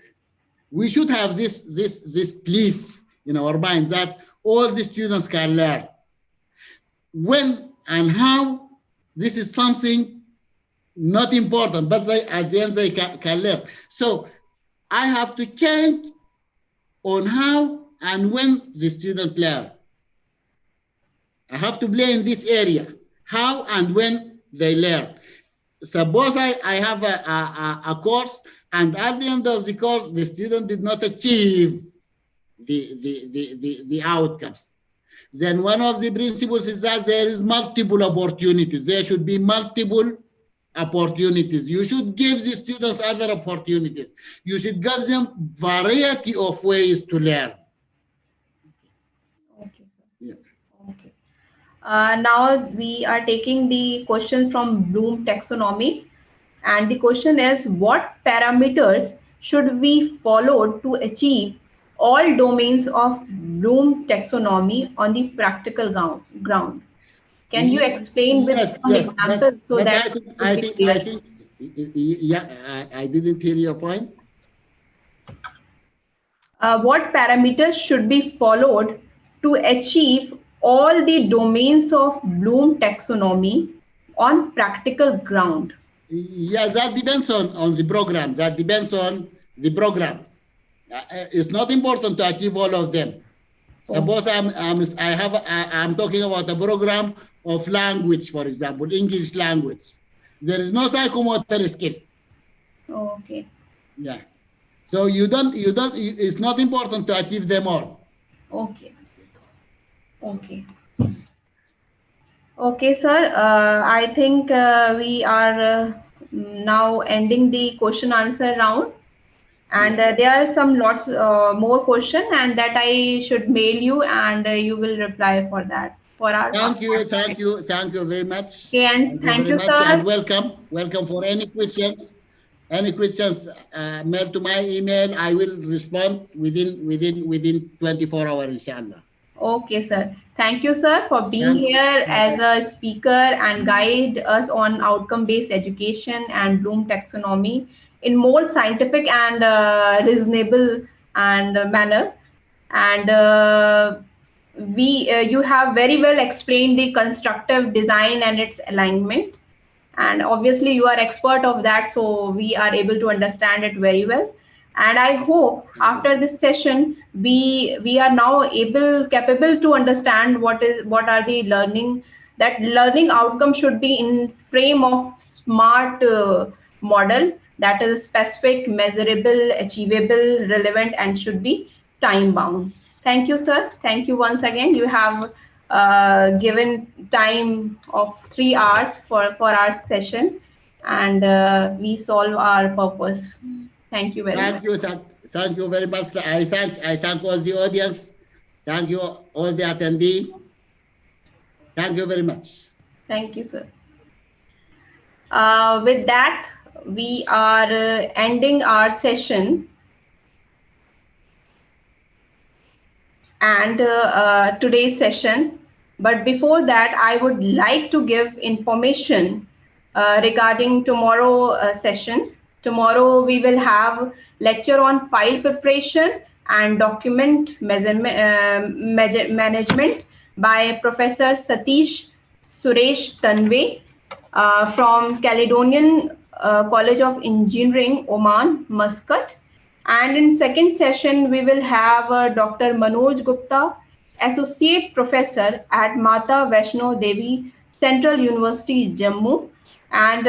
We should have this belief in our minds that all the students can learn. When and how, this is something not important, but at the end they can learn. So I have to change on how and when the student learn. I have to play in this area, how and when they learn. Suppose I have a course, and at the end of the course, the student did not achieve the outcomes. Then one of the principles is that there is multiple opportunities. There should be multiple opportunities. You should give the students other opportunities. You should give them variety of ways to learn. Okay. Yeah. Okay. Now we are taking the question from Bloom taxonomy, and the question is, what parameters should we follow to achieve all domains of Bloom taxonomy on the practical ground? Can you explain with Yes, some yes, examples so but that it would be clear? yeah, I didn't hear your point. What parameters should be followed to achieve all the domains of Bloom taxonomy on practical ground? Yeah, that depends on the program. That depends on the program. It's not important to achieve all of them. Suppose I'm talking about a program of language, for example, English language. There is no psychomotor skill. Okay. Yeah. So it's not important to achieve them all. Okay. Okay. Okay, sir. I think we are now ending the question answer round. And Yeah. there are some lots more question and that I should mail you and you will reply for that for our Thank you, thank participants. you, thank you very much. Okay, and Thank you thank very you, much, and sir. welcome for any questions. Any questions, mail to my email. I will respond within 24 hours, inshallah. Okay, sir. Thank you, sir, for being Thank, here thank, as a speaker and guide us on outcome-based education and Bloom taxonomy in more scientific and reasonable and manner. And you have very well explained the constructive design and its alignment. And obviously you are expert of that, so we are able to understand it very well. And I hope thank you. after this session we are now capable to understand what are the learning outcome should be in frame of smart model that is specific, measurable, achievable, relevant, and should be time bound. Thank you, sir. Thank you once again. You have given time of 3 hours for our session, and we solve our purpose. Thank you very much. Thank you very much. I thank all the audience. Thank you all the attendees. Thank you very much. Thank you, sir. With that, we are ending our session. And today's session. But before that, I would like to give information regarding tomorrow session. Tomorrow we will have lecture on file preparation and document management by Professor Satish Suresh Tanve from Caledonian College of Engineering, Oman, Muscat. And in second session, we will have Dr. Manoj Gupta, Associate Professor at Mata Vaishno Devi Central University, Jammu, and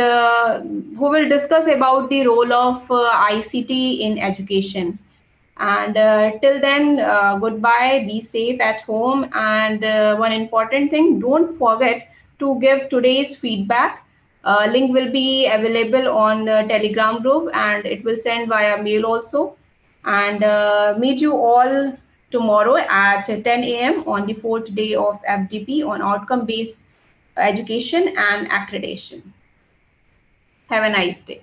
who will discuss about the role of ICT in education. And till then, goodbye, be safe at home. And one important thing, don't forget to give today's feedback. Link will be available on Telegram group and it will send via mail also. And meet you all tomorrow at 10 a.m. on the 4th day of FDP on outcome-based education and accreditation. Have a nice day.